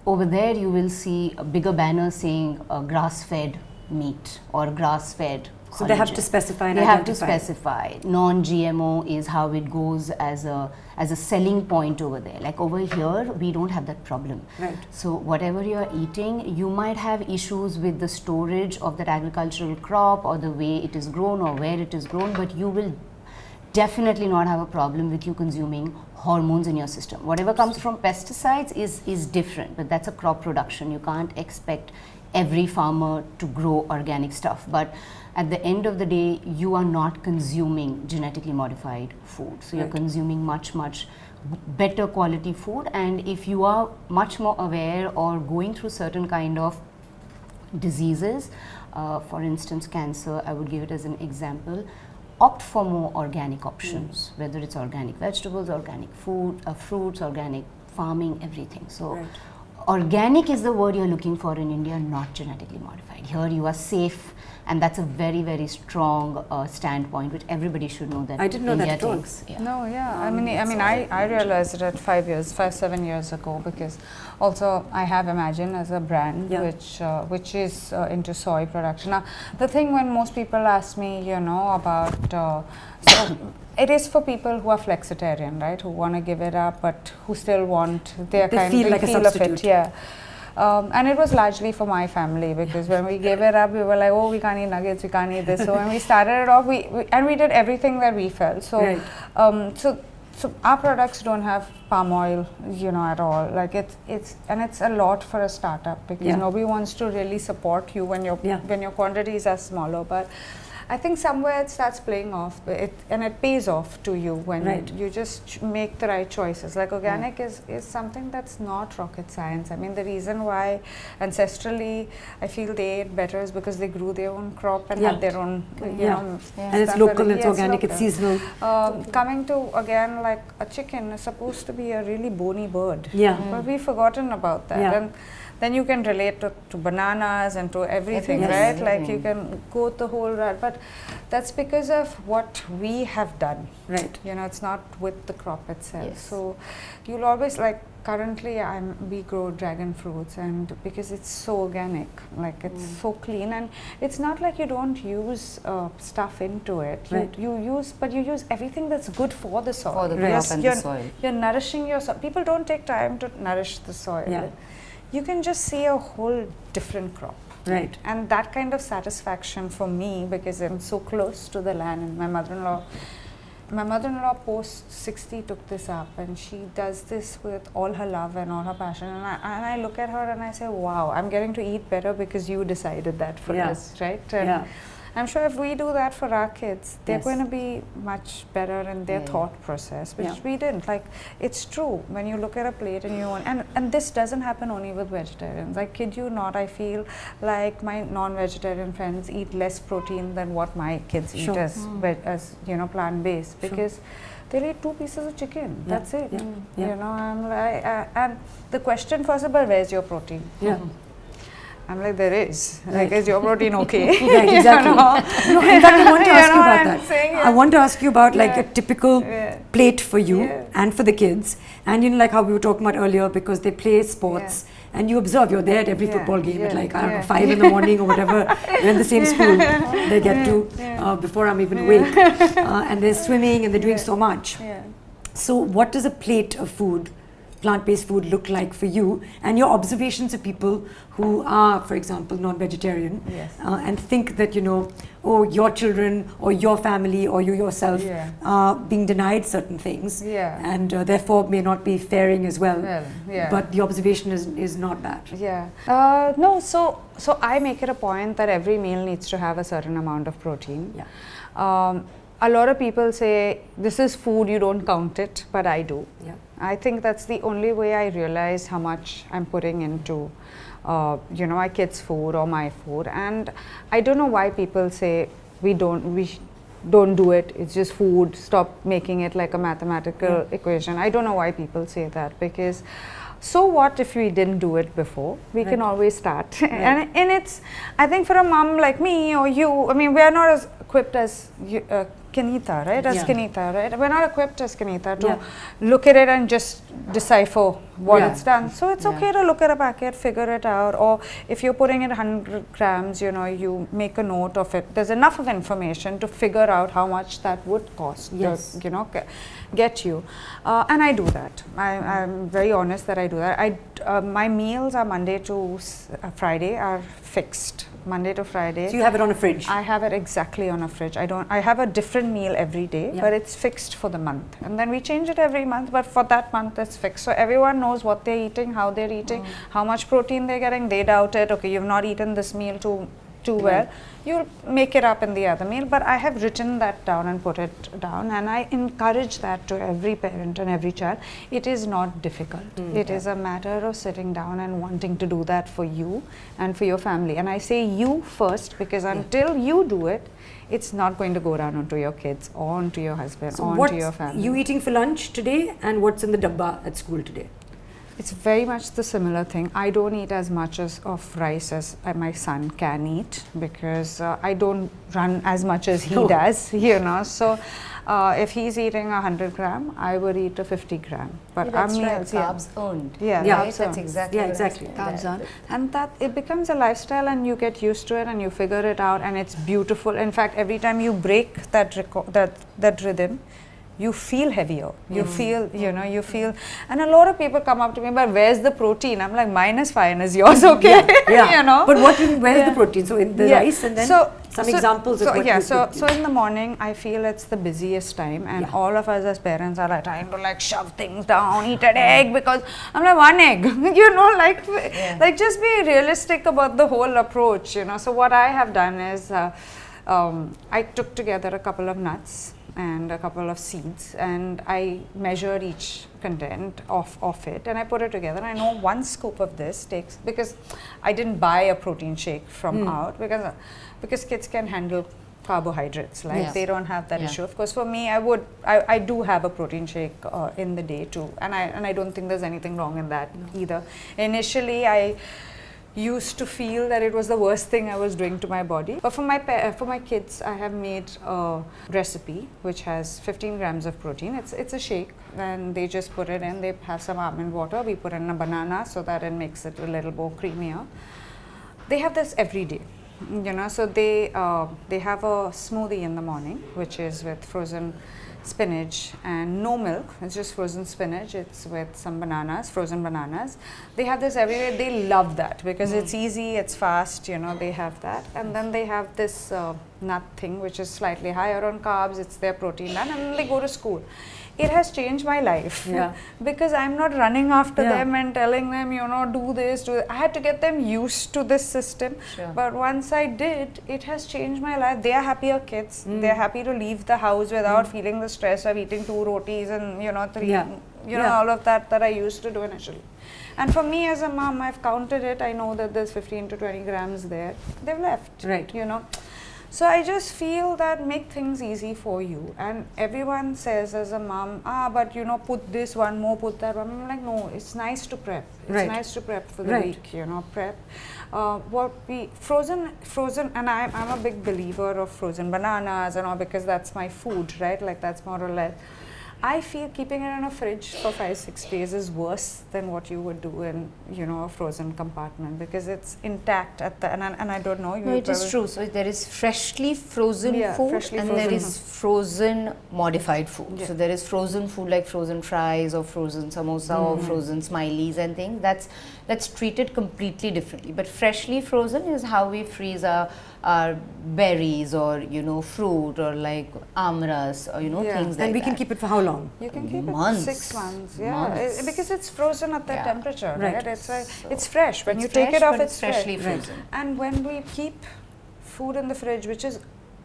over there you will see a bigger banner saying grass fed meat or grass fed. So they have to specify and they identify. have to specify. Non-GMO is how it goes as a selling point over there. Like over here, we don't have that problem. Right. So whatever you are eating, you might have issues with the storage of that agricultural crop or the way it is grown or where it is grown, but you will definitely not have a problem with you consuming hormones in your system. Whatever comes from pesticides is different, but that's a crop production. You can't expect every farmer to grow organic stuff. But at the end of the day, you are not consuming genetically modified food. So you're consuming much better quality food. And if you are much more aware or going through certain kind of diseases, for instance, cancer, I would give it as an example, opt for more organic options, whether it's organic vegetables, organic food, fruits, organic farming, everything. So organic is the word you're looking for in India, not genetically modified. Here you are safe, and that's a very, very strong standpoint, which everybody should know that I didn't know India that at all. takes. Yeah. No, yeah. I realized it at 7 years ago, because also I have Imagine as a brand, which is into soy production. Now, the thing when most people ask me, about so it is for people who are flexitarian, right? Who want to give it up, but who still want they feel like a substitute. Yeah. And it was largely for my family, because when we gave it up, we were like, oh, we can't eat nuggets, we can't eat this. So when we started it off, we did everything that we felt. So, so our products don't have palm oil, at all. Like it's a lot for a startup, because nobody wants to really support you when your quantities are smaller. But I think somewhere it starts playing off, and it pays off to you when you just make the right choices. Like organic is something that's not rocket science. I mean, the reason why ancestrally I feel they ate better is because they grew their own crop and had their own, and it's local, it's organic, it's seasonal. Coming to, again, like a chicken is supposed to be a really bony bird. But we've forgotten about that. And then you can relate to bananas and to everything, right? Like you can go the whole route, but that's because of what we have done. Right. It's not with the crop itself. So you'll always, like, currently we grow dragon fruits, and because it's so organic, like it's so clean, and it's not like you don't use stuff into it. You use everything that's good for the soil. For the crop and the soil. You're nourishing your soil. People don't take time to nourish the soil. You can just see a whole different crop. Right. And that kind of satisfaction for me, because I'm so close to the land, and my mother-in-law post 60 took this up, and she does this with all her love and all her passion, and I look at her and I say, wow, I'm getting to eat better because you decided that for us, right? And I'm sure if we do that for our kids, they're going to be much better in their thought process, which we didn't. Like, it's true, when you look at a plate and you want, and this doesn't happen only with vegetarians. I kid you not, I feel like my non-vegetarian friends eat less protein than what my kids eat as plant-based, because they'll eat 2 pieces of chicken. That's it. I'm like, and the question first is, but where's your protein? I'm like, there is. Like, is your protein okay? Right, exactly. No, in fact, I want to ask you about that. I want to ask you about like a typical plate for you and for the kids, and like how we were talking about earlier, because they play sports and you observe, you're there at every football game at like, I don't know, 5 in the morning or whatever. We're in the same school they get to before I'm even awake, and they're swimming and they're doing so much. So what does a plate of food, plant-based food, look like for you, and your observations of people who are, for example, non-vegetarian, and think that, oh, your children or your family or you yourself are being denied certain things, and therefore may not be faring as well. But the observation is not that. No, so I make it a point that every meal needs to have a certain amount of protein. A lot of people say, this is food, you don't count it, but I do. I think that's the only way I realize how much I'm putting into my kids' food or my food. And I don't know why people say we don't do it, it's just food, stop making it like a mathematical equation. I don't know why people say that, because so what if we didn't do it before? We can always start. And it's, I think for a mom like me or you, I mean, we are not as equipped as Kinita, right? As Kinita, right? We're not equipped as Kinita to look at it and just decipher what it's done. So it's okay to look at a packet, figure it out, or if you're putting in 100 grams, you know, you make a note of it. There's enough of information to figure out how much that would cost, you know, get you. And I do that. I'm very honest that I do that. My meals are Monday to Friday are fixed. Monday to Friday. So you have it on a fridge? I have it exactly on a fridge. I have a different meal every day, but it's fixed for the month. And then we change it every month, but for that month it's fixed. So everyone knows what they're eating, how they're eating, how much protein they're getting. They doubt it. Okay, you've not eaten this meal too well. You'll make it up in the other meal. But I have written that down and put it down, and I encourage that to every parent and every child. It is not difficult. It is a matter of sitting down and wanting to do that for you and for your family. And I say you first, because until you do it, it's not going to go down onto your kids, or onto your husband, so onto your family. You eating for lunch today, and what's in the dabba at school today? It's very much the similar thing. I don't eat as much of rice as my son can eat, because I don't run as much as he does, you know. So if he's eating 100 gram, I would eat a 50 gram. But that's our right. meals, Carbs earned. Yeah, right? carbs That's earned. exactly exactly. Carbs earned. And that it becomes a lifestyle, and you get used to it, and you figure it out, and it's beautiful. In fact, every time you break that rhythm, you feel heavier, you feel, you know, you feel, and a lot of people come up to me, but where's the protein? I'm like, mine is fine, is yours okay? You know? But where's the protein? So in the rice, and then some examples of what so in the morning, I feel it's the busiest time, and all of us as parents are like trying to like shove things down, eat an egg, because I'm like, one egg, you know, like just be realistic about the whole approach, you know. So what I have done is, I took together a couple of nuts and a couple of seeds, and I measured each content of it, and I put it together. I know 1 scoop of this takes, because I didn't buy a protein shake from out, because kids can handle carbohydrates, like they don't have that issue. Of course, for me, I do have a protein shake in the day too, and I don't think there's anything wrong in that either. Initially, I used to feel that it was the worst thing I was doing to my body. But for my kids, I have made a recipe which has 15 grams of protein. It's a shake, and they just put it in. They have some almond water. We put in a banana so that it makes it a little more creamier. They have this every day, you know. So they have a smoothie in the morning, which is with frozen spinach and no milk. It's just frozen spinach. It's with some bananas, frozen bananas. They have this everywhere. They love that because it's easy, it's fast, you know, they have that. And then they have this nut thing, which is slightly higher on carbs. It's their protein nut, and then they go to school. It has changed my life because I'm not running after them and telling them, you know, do this, do that. I had to get them used to this system. But once I did, it has changed my life. They are happier kids. They are happy to leave the house without feeling the stress of eating 2 rotis and, you know, 3, you know, all of that I used to do initially. And for me as a mom, I've counted it. I know that there's 15 to 20 grams there. They've left, you know. So I just feel that make things easy for you. And everyone says as a mom, but you know, put this one more, put that one. I'm like, no, it's nice to prep. It's nice to prep for the week, you know, prep. Frozen, and I'm a big believer of frozen bananas and all, because that's my food, right? Like that's more or less. I feel keeping it in a fridge for 5-6 days is worse than what you would do in, you know, a frozen compartment, because it's intact at the, and I don't know. No, it is true. So there is freshly frozen food, and there is frozen modified food. So there is frozen food like frozen fries or frozen samosa or frozen smileys and things. That's treated completely differently. But freshly frozen is how we freeze our berries, or, you know, fruit, or like amras, or, you know, things like that. And we can keep it for how long? You can keep months. it 6 months, because it's frozen at that temperature, right? It's like, it's fresh. When you take it off, it's freshly frozen. And when we keep food in the fridge,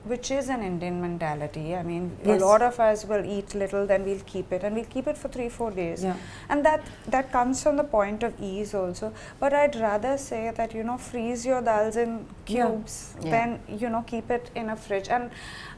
which is an Indian mentality. I mean, a lot of us will eat little, then we'll keep it, and we'll keep it for 3-4 days. And that comes from the point of ease also. But I'd rather say that, you know, freeze your dals in cubes than, you know, keep it in a fridge. And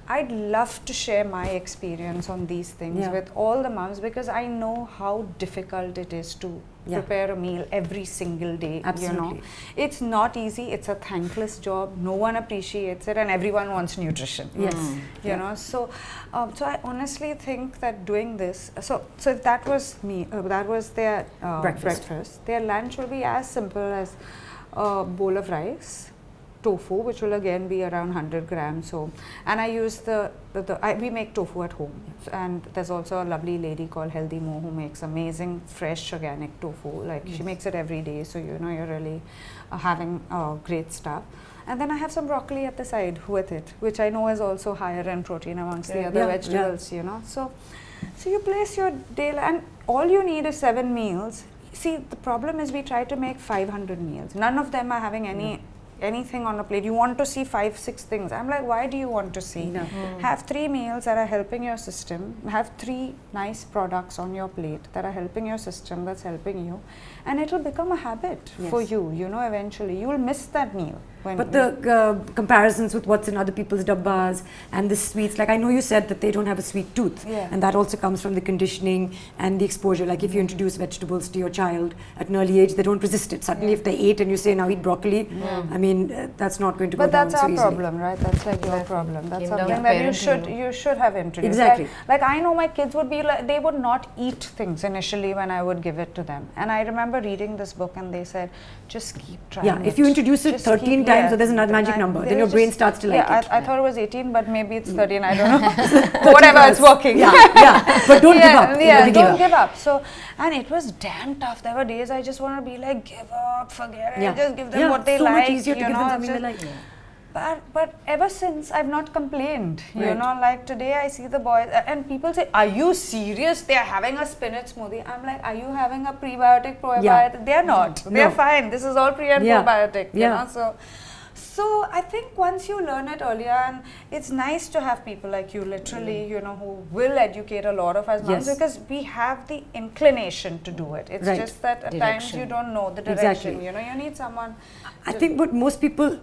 I'd love to share my experience on these things Yeah. with all the moms, because I know how difficult it is to Yeah. prepare a meal every single day. Absolutely. You know, it's not easy. It's a thankless job. No one appreciates it, and everyone wants nutrition. Yes. You know, so I honestly think that doing this, so if that was me, that was their breakfast. Their lunch will be as simple as a bowl of rice, tofu, which will again be around 100 grams. So, and I use we make tofu at home, and there's also a lovely lady called Healthy Mo who makes amazing fresh organic tofu. Like she makes it every day, so you know you're really having great stuff. And then I have some broccoli at the side with it, which I know is also higher in protein amongst the other vegetables. You know, so you place your daily, and all you need is 7 meals. See, the problem is we try to make 500 meals. None of them are having anything on a plate. You want to see 5-6 things. I'm like, why do you want to see? No. Have 3 meals that are helping your system. Have 3 nice products on your plate that are helping your system, that's helping you, and it will become a habit for you. You know, eventually you will miss that meal. But the comparisons with what's in other people's dabbas and the sweets, like I know you said that they don't have a sweet tooth, and that also comes from the conditioning and the exposure. Like if you introduce vegetables to your child at an early age, they don't resist it. Suddenly if they ate and you say now eat broccoli, I mean that's not going to go down so easily. But that's our problem, right? That's like your problem. That's Came down something to that parenting. you should have introduced. Exactly. Like I know my kids would be like, they would not eat things initially when I would give it to them. And I remember reading this book and they said, just keep trying it. If you introduce it Just 13 times, so there's another magic number, then your brain starts to like it. I thought it was 18, but maybe it's 13, I don't know. Whatever, it's working. But don't give up. Don't give up. So, and it was damn tough. There were days I just want to be like, give up, forget it, just give them what they so like. much easier to give them something they like. But ever since I've not complained, you know, like today I see the boys and people say, are you serious? They are having a spinach smoothie. I'm like, are you having a prebiotic, probiotic? They are not. They are fine. This is all pre and probiotic, you know, so I think once you learn it earlier, and it's nice to have people like you literally, you know, who will educate a lot of us moms, because we have the inclination to do it. It's just that at times you don't know the direction, you know, you need someone. I think what most people,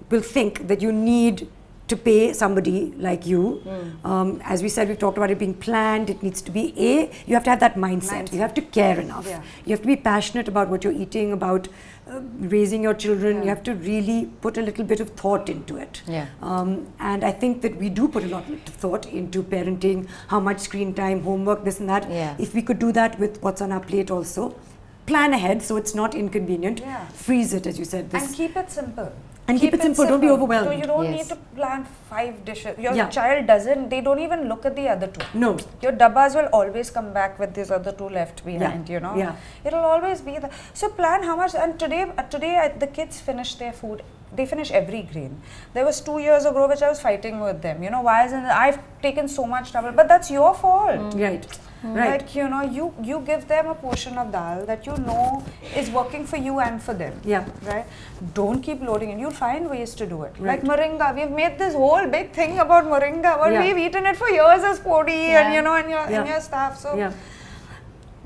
will think that you need to pay somebody like you. As we said, we've talked about it being planned. It needs to be you have to have that mindset. You have to care enough. You have to be passionate about what you're eating, about raising your children. You have to really put a little bit of thought into it. And I think that we do put a lot of thought into parenting, how much screen time, homework, this and that. If we could do that with what's on our plate also, plan ahead so it's not inconvenient, freeze it as you said. And keep it simple. And keep it simple, don't be overwhelmed. So you don't need to plan 5 dishes. Your child doesn't, they don't even look at the other 2. No. Your dabbas will always come back with these other 2 left behind, you know. It'll always be there. So plan how much, and today the kids finish their food. They finish every grain. There was 2 years ago which I was fighting with them. You know, why isn't I've taken so much trouble, but that's your fault. Right. Like, you know, you give them a portion of dal that you know is working for you and for them. Right? Don't keep loading in. You'll find ways to do it. Like moringa. We've made this whole big thing about moringa. But we've eaten it for years as podi and, you know, in your stuff. So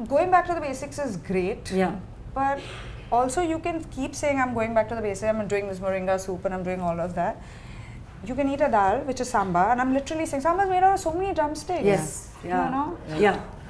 going back to the basics is great. But also you can keep saying, I'm going back to the basics. I'm doing this moringa soup and I'm doing all of that. You can eat a dal, which is sambar, and I'm literally saying sambar is made out of so many drumsticks. You know?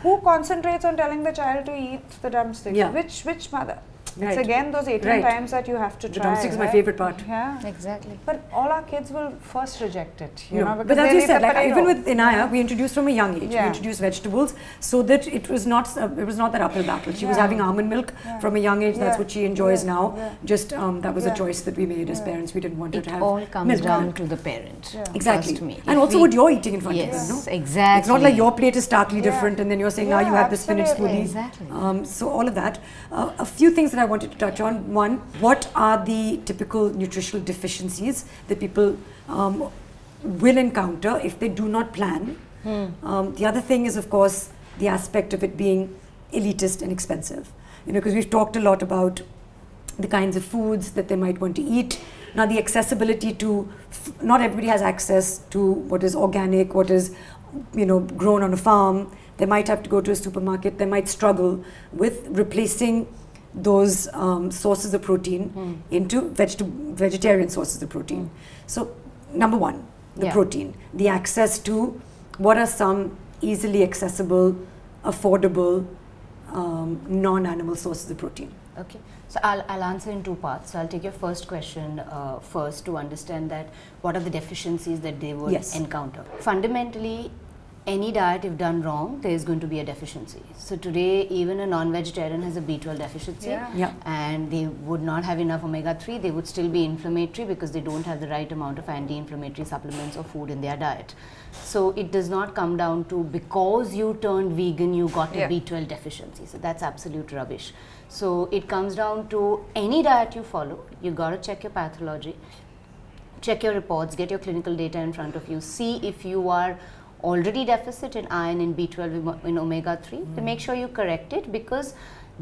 Who concentrates on telling the child to eat the drumsticks? Which mother? It's again those 18 times that you have to try. The drumsticks is my favorite part. Exactly. But all our kids will first reject it, you know, because but as they you said, like even with Inaya, Yeah. we introduced from a young age. We introduced vegetables so that it was not that uphill battle. She was having almond milk from a young age. That's what she enjoys now. Just that was a choice that we made as parents. We didn't want her to have all comes milk. down to the parent. Exactly. And also what you're eating in front of them. Yes, No? exactly. It's not like your plate is starkly different and then you're saying now you have the spinach smoothie. Exactly. So all of that. A few things that I wanted to touch on. One, what are the typical nutritional deficiencies that people will encounter if they do not plan? The other thing is, of course, the aspect of it being elitist and expensive. You know, because we've talked a lot about the kinds of foods that they might want to eat. Now, the accessibility to, not everybody has access to what is organic, what is, you know, grown on a farm. They might have to go to a supermarket. They might struggle with replacing those sources of protein into vegetarian sources of protein. So, number one, the Yeah. protein, the access to what are some easily accessible, affordable, non-animal sources of protein. Okay, so I'll answer in two parts. So I'll take your first question first to understand that what are the deficiencies that they would Yes. encounter. Fundamentally, any diet if done wrong, there is going to be a deficiency. So today, even a non-vegetarian has a B12 deficiency, Yeah. Yeah. and they would not have enough omega-3. They would still be inflammatory because they don't have the right amount of anti-inflammatory supplements or food in their diet. So it does not come down to because you turned vegan, you got a Yeah. B12 deficiency. So that's absolute rubbish. So it comes down to any diet you follow, you got to check your pathology, check your reports, get your clinical data in front of you, see if you are already deficit in iron, in B12, in omega-3, then make sure you correct it, because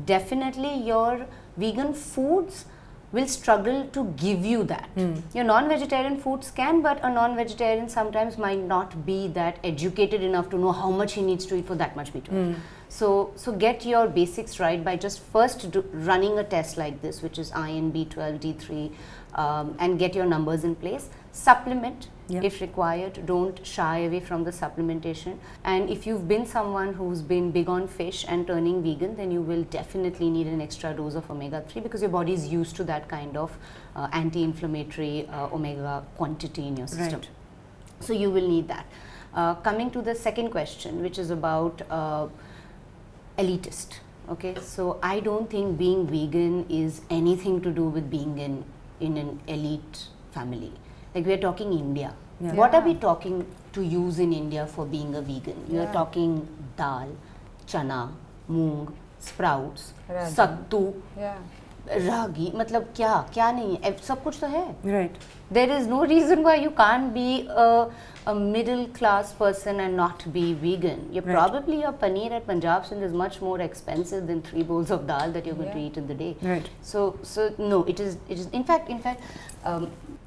definitely your vegan foods will struggle to give you that. Your non-vegetarian foods can, but a non-vegetarian sometimes might not be that educated enough to know how much he needs to eat for that much B12. So get your basics right by just first running a test like this, which is iron, B12, D3, and get your numbers in place. Supplement if required. Don't shy away from the supplementation. And if you've been someone who's been big on fish and turning vegan, then you will definitely need an extra dose of omega-3, because your body is used to that kind of anti-inflammatory omega quantity in your system. Right. So you will need that. Coming to the second question, which is about elitist. Okay, so I don't think being vegan is anything to do with being in an elite family. Like, we're talking India. Yeah. What are Yeah. we talking to use in India for being a vegan? We are Yeah. talking dal, chana, moong, sprouts, Ragi. sattu, Yeah. ragi. मतलब क्या नहीं है, सब कुछ तो है. Right. There is no reason why you can't be a middle class person and not be vegan. You're Right. probably your paneer at Punjab Sindh is much more expensive than 3 bowls of dal that you're going to Yeah. eat in the day. Right. So no, it is in fact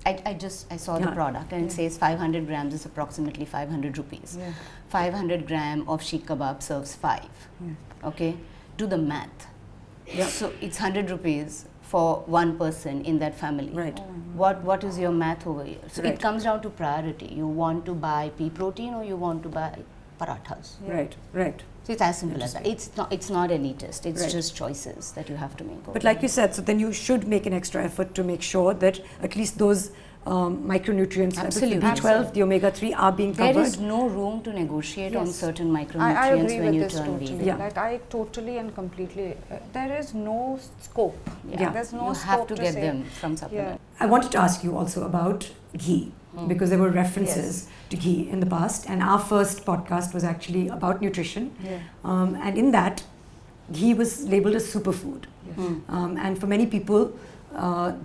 I saw the Yeah. product, and it says 500 grams is approximately 500 rupees. Yeah. 500 gram of sheikh kebab serves 5. Okay, do the math. Yeah. So it's 100 rupees for one person in that family. Right. What is your math over here? So Right. it comes down to priority. You want to buy pea protein or you want to buy parathas. Yeah. Right. Right. So it's as simple as that. It's not elitist. It's Right. just choices that you have to make. But like you said, so then you should make an extra effort to make sure that at least those micronutrients, like the Absolutely. B12, the omega-3 are being there covered. is no room to negotiate on Yes. certain I micronutrients agree when with you this turn totally. vegan. Yeah. Like, I totally and completely, there is no scope. Yeah. There's no you scope have to get say, them from supplement. I wanted to ask you also about ghee, because there were references to ghee in the past, and our first podcast was actually about nutrition. Yeah. And in that, ghee was labeled as superfood. And for many people,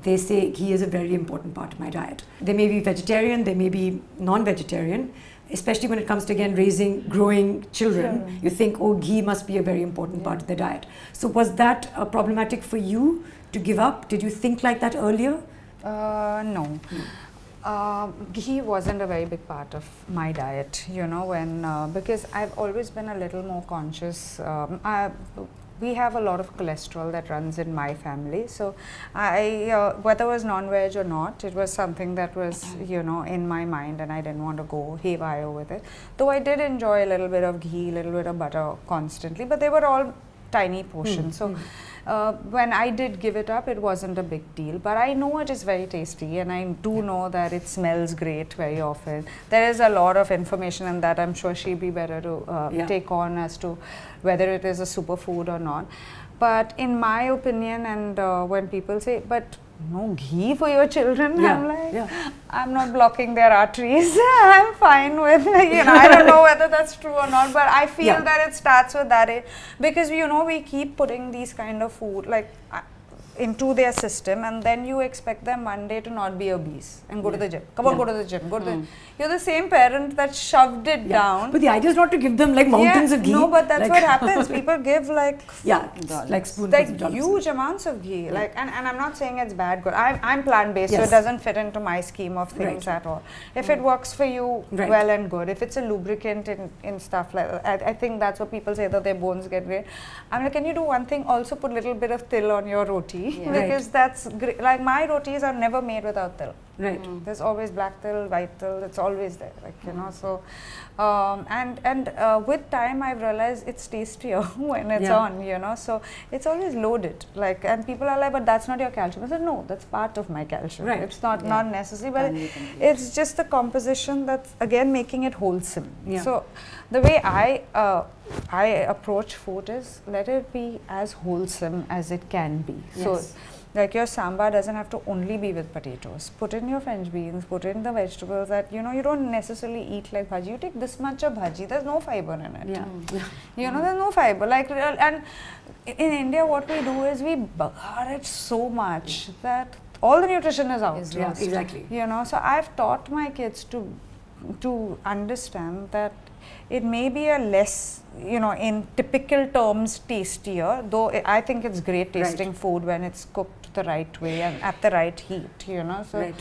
they say ghee is a very important part of my diet. They may be vegetarian, they may be non-vegetarian, especially when it comes to, again, growing children. You think, oh, ghee must be a very important part of their diet. So was that problematic for you to give up? Did you think like that earlier? No. Ghee wasn't a very big part of my diet, because I've always been a little more conscious. We have a lot of cholesterol that runs in my family, so whether it was non-veg or not, it was something that was, in my mind, and I didn't want to go haywire with it. Though I did enjoy a little bit of ghee, a little bit of butter constantly, but they were all tiny portions. So when I did give it up, it wasn't a big deal. But I know it is very tasty, and I do know that it smells great very often. There is a lot of information in that. I'm sure she'd be better to take on as to whether it is a superfood or not. But in my opinion, and when people say, but no ghee for your children, I'm like, I'm not blocking their arteries. I'm fine with, I don't know whether that's true or not, but I feel that it starts with that age, because we keep putting these kind of food into their system, and then you expect them one day to not be obese and go to the gym. Come on, go to the gym. Go to the. You're the same parent that shoved it down. But the idea is not to give them like mountains of ghee. No, but that's what happens. People give like spoonfuls of dollars. huge amounts of ghee. Like, and I'm not saying it's bad. Good. I'm plant-based, so it doesn't fit into my scheme of things at all. If it works for you, well and good. If it's a lubricant in stuff like that, I think that's what people say, that their bones get great. I'm like, can you do one thing? Also put a little bit of til on your roti, because that's great. Like, my rotis are never made without til. Right. There's always black till, white till, it's always there, like, you know. So with time I've realized it's tastier when it's on, you know. So it's always loaded, like, and people are like, but that's not your calcium. I said, no, that's part of my calcium. Right. It's not necessary, but it's just the composition that's again making it wholesome. So the way I approach food is, let it be as wholesome as it can be. So like your sambar doesn't have to only be with potatoes. Put in your French beans, put in the vegetables that, you know, you don't necessarily eat like bhaji. You take this much of bhaji, there's no fiber in it. You know, there's no fiber. Like, and in India what we do is we bagar it so much that all the nutrition is out. Exactly. You know, so I've taught my kids to understand that it may be a less, you know, in typical terms tastier, though I think it's great tasting food when it's cooked the right way and at the right heat, you know. So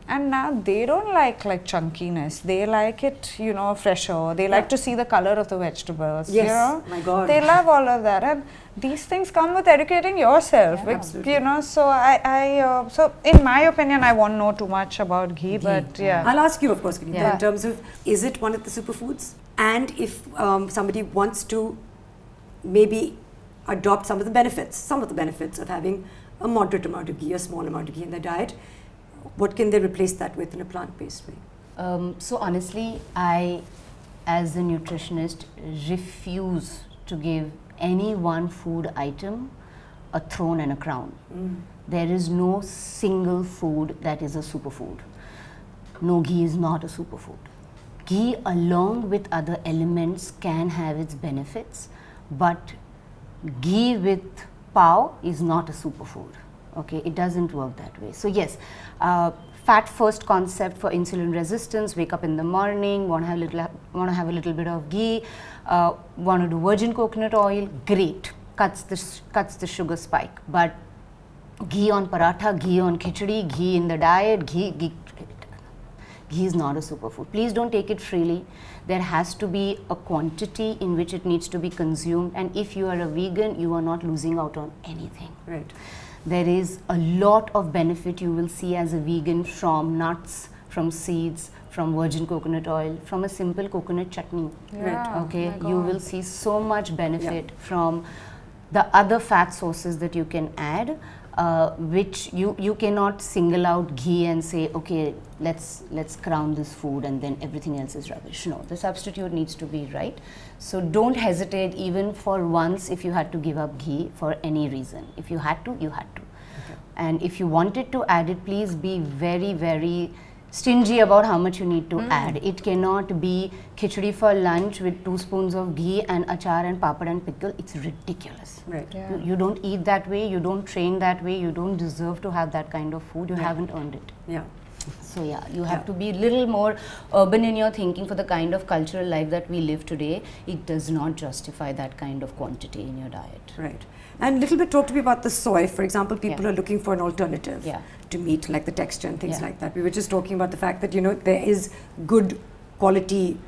and now they don't like chunkiness, they like it, you know, fresher, they like to see the color of the vegetables, you know. My God, they love all of that, and these things come with educating yourself, you know. So so in my opinion, I won't know too much about ghee, but I'll ask you, of course, Kinita, in terms of, is it one of the superfoods? And if somebody wants to maybe adopt some of the benefits of having a moderate amount of ghee, a small amount of ghee in their diet, what can they replace that with in a plant-based way? So honestly, I, as a nutritionist, refuse to give any one food item a throne and a crown. There is no single food that is a superfood. No, ghee is not a superfood. Ghee, along with other elements, can have its benefits, but ghee with pav is not a superfood. Okay, it doesn't work that way. So yes, fat first concept for insulin resistance. Wake up in the morning, want to have a little bit of ghee, want to do virgin coconut oil. Great, cuts the sugar spike. But ghee on paratha, ghee on khichdi, ghee in the diet, ghee is not a superfood. Please don't take it freely. There has to be a quantity in which it needs to be consumed, and if you are a vegan, you are not losing out on anything. Right. There is a lot of benefit you will see as a vegan from nuts, from seeds, from virgin coconut oil, from a simple coconut chutney. Okay, you will see so much benefit from the other fat sources that you can add, which you cannot single out ghee and say, okay, let's crown this food and then everything else is rubbish. No, the substitute needs to be right. So don't hesitate even for once if you had to give up ghee for any reason. If you had to, you had to. And if you wanted to add it, please be very, very stingy about how much you need to add. It cannot be khichdi for lunch with 2 spoons of ghee and achar and papad and pickle. It's ridiculous. Right. You don't eat that way, you don't train that way, you don't deserve to have that kind of food, you haven't earned it. So yeah, you have to be a little more urban in your thinking for the kind of cultural life that we live today. It does not justify that kind of quantity in your diet. Right. And a little bit talk to me about the soy. For example, people are looking for an alternative to meat, like the texture and things like that. We were just talking about the fact that, you know, there is good quality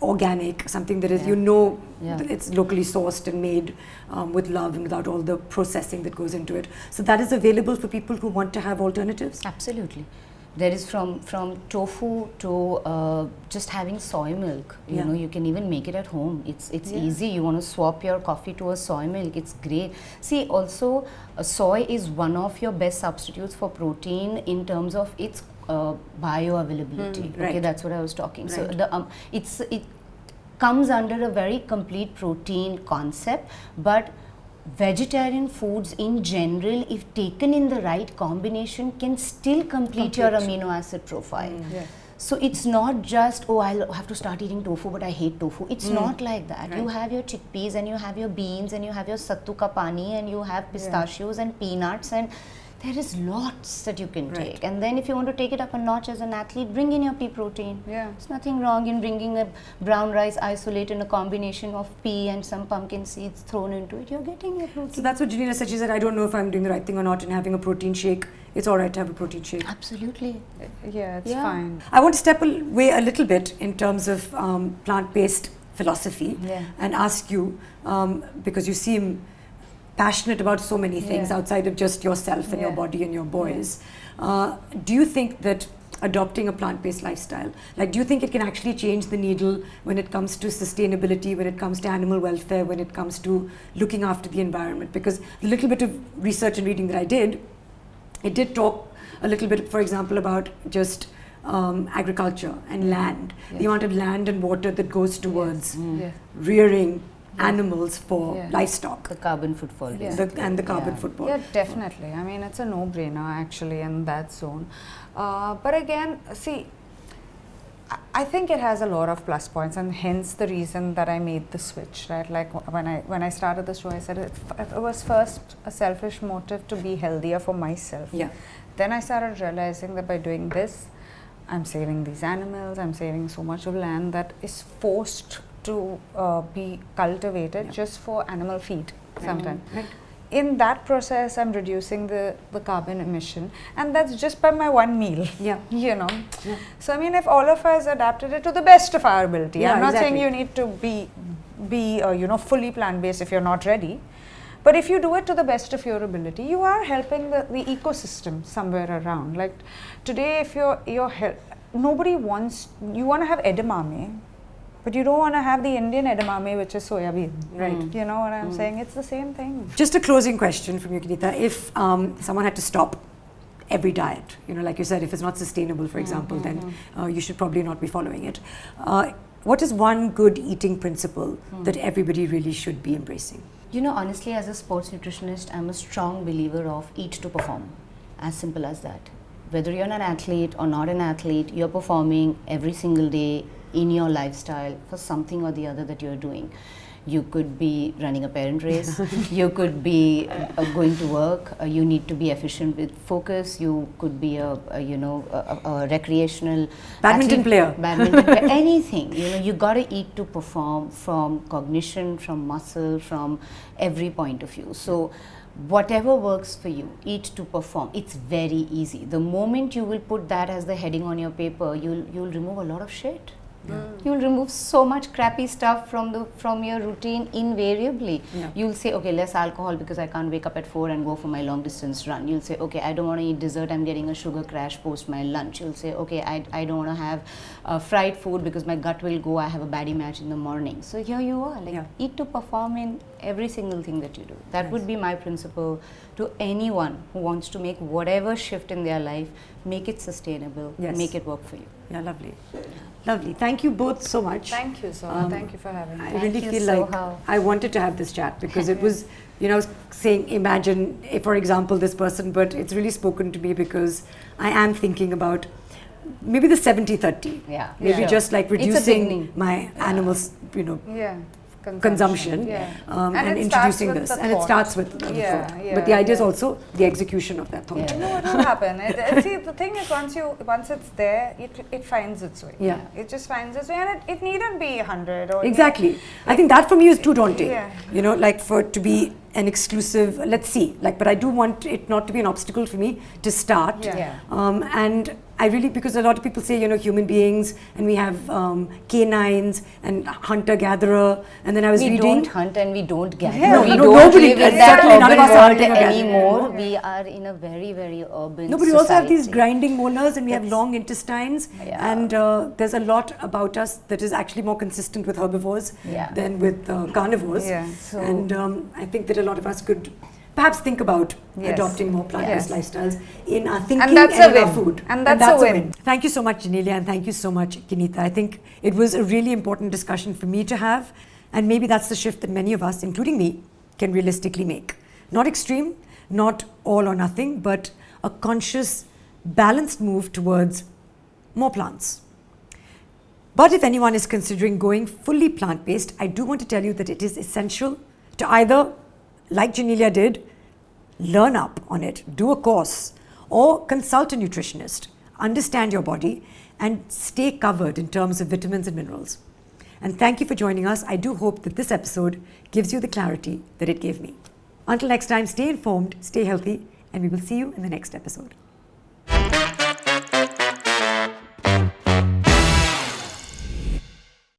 organic, something that is, you know, it's locally sourced and made with love and without all the processing that goes into it. So that is available for people who want to have alternatives? Absolutely. There is from tofu to just having soy milk. You know, you can even make it at home. It's easy. You want to swap your coffee to a soy milk. It's great. See, also soy is one of your best substitutes for protein in terms of its bioavailability. Okay, that's what I was talking. So the it comes under a very complete protein concept, but vegetarian foods in general, if taken in the right combination, can still complete your amino acid profile. So it's not just, oh, I'll have to start eating tofu, but I hate tofu. It's not like that. You have your chickpeas and you have your beans and you have your sattu ka pani and you have pistachios and peanuts, and there is lots that you can take. And then if you want to take it up a notch as an athlete, bring in your pea protein. There's nothing wrong in bringing a brown rice isolate in a combination of pea and some pumpkin seeds thrown into it. You're getting your protein. So that's what Genelia said. She said, I don't know if I'm doing the right thing or not in having a protein shake. It's all right to have a protein shake. Absolutely. Yeah, it's fine. I want to step away a little bit in terms of plant-based philosophy and ask you, because you seem passionate about so many things outside of just yourself and your body and your boys. Do you think that adopting a plant-based lifestyle, like, do you think it can actually change the needle when it comes to sustainability, when it comes to animal welfare, when it comes to looking after the environment? Because the little bit of research and reading that I did, it did talk a little bit, for example, about just agriculture and land, the amount of land and water that goes towards rearing animals for livestock. The carbon footfall. And the carbon football. Yeah, definitely. I mean, it's a no-brainer actually in that zone. But again, see, I think it has a lot of plus points, and hence the reason that I made the switch, right? Like when I started the show, I said it was first a selfish motive to be healthier for myself. Yeah. Then I started realizing that by doing this, I'm saving these animals, I'm saving so much of land that is forced to be cultivated just for animal feed sometimes. Right. In that process, I'm reducing the carbon emission, and that's just by my one meal. Yeah. You know. Yeah. So I mean, if all of us adapted it to the best of our ability, I'm not saying you need to be fully plant-based if you're not ready, but if you do it to the best of your ability, you are helping the ecosystem somewhere around. Like today, if nobody wants, you want to have edamame, but you don't want to have the Indian edamame, which is soya bean. Right. You know what I'm saying? It's the same thing. Just a closing question from you, Kinita. If someone had to stop every diet, like you said, if it's not sustainable, for example, then you should probably not be following it. What is one good eating principle that everybody really should be embracing? Honestly, as a sports nutritionist, I'm a strong believer of eat to perform. As simple as that. Whether you're an athlete or not an athlete, you're performing every single day in your lifestyle for something or the other that you're doing. You could be running a parent race, you could be going to work, you need to be efficient with focus, you could be a recreational badminton player, anything. You gotta eat to perform, from cognition, from muscle, from every point of view. So whatever works for you, eat to perform. It's very easy. The moment you will put that as the heading on your paper, you'll remove a lot of shit. You'll remove so much crappy stuff from your routine invariably. You'll say, okay, less alcohol because I can't wake up at 4 and go for my long distance run. You'll say, okay, I don't want to eat dessert, I'm getting a sugar crash post my lunch. You'll say, okay, I don't want to have fried food because my gut will go, I have a baddie match in the morning. So here you are, eat to perform in every single thing that you do. That would be my principle to anyone who wants to make whatever shift in their life, make it sustainable, make it work for you. Yeah, lovely. Lovely. Thank you both so much. Thank you, Soha. Thank you for having me. I really feel like I wanted to have this chat because it was, I was saying, imagine, if, for example, this person, but it's really spoken to me because I am thinking about maybe the 70-30. Maybe just like reducing my animals, consumption and introducing this. And it starts with the thought. But the idea is also the execution of that thought. You know what will happen? See, the thing is, once it's there, it finds its way. It just finds its way, and it needn't be 100 or exactly. I think that for me is too daunting. Like for it to be an exclusive, let's see, but I do want it not to be an obstacle for me to start. And I really, because a lot of people say, human beings, and we have canines and hunter-gatherer, and then I was reading. We don't hunt and we don't gather. We don't live in that urban world anymore. We are in a very, very urban society. We also have these grinding molars, and we have long intestines, and there's a lot about us that is actually more consistent with herbivores than with carnivores. And I think that a lot of us could perhaps think about adopting more plant-based lifestyles in our thinking and in our food. And that's a win. Thank you so much, Genelia, and thank you so much, Kinita. I think it was a really important discussion for me to have, and maybe that's the shift that many of us, including me, can realistically make. Not extreme, not all or nothing, but a conscious, balanced move towards more plants. But if anyone is considering going fully plant-based, I do want to tell you that it is essential to either, like Genelia did, learn up on it, do a course, or consult a nutritionist, understand your body, and stay covered in terms of vitamins and minerals. And thank you for joining us. I do hope that this episode gives you the clarity that it gave me. Until next time, stay informed, stay healthy, and we will see you in the next episode.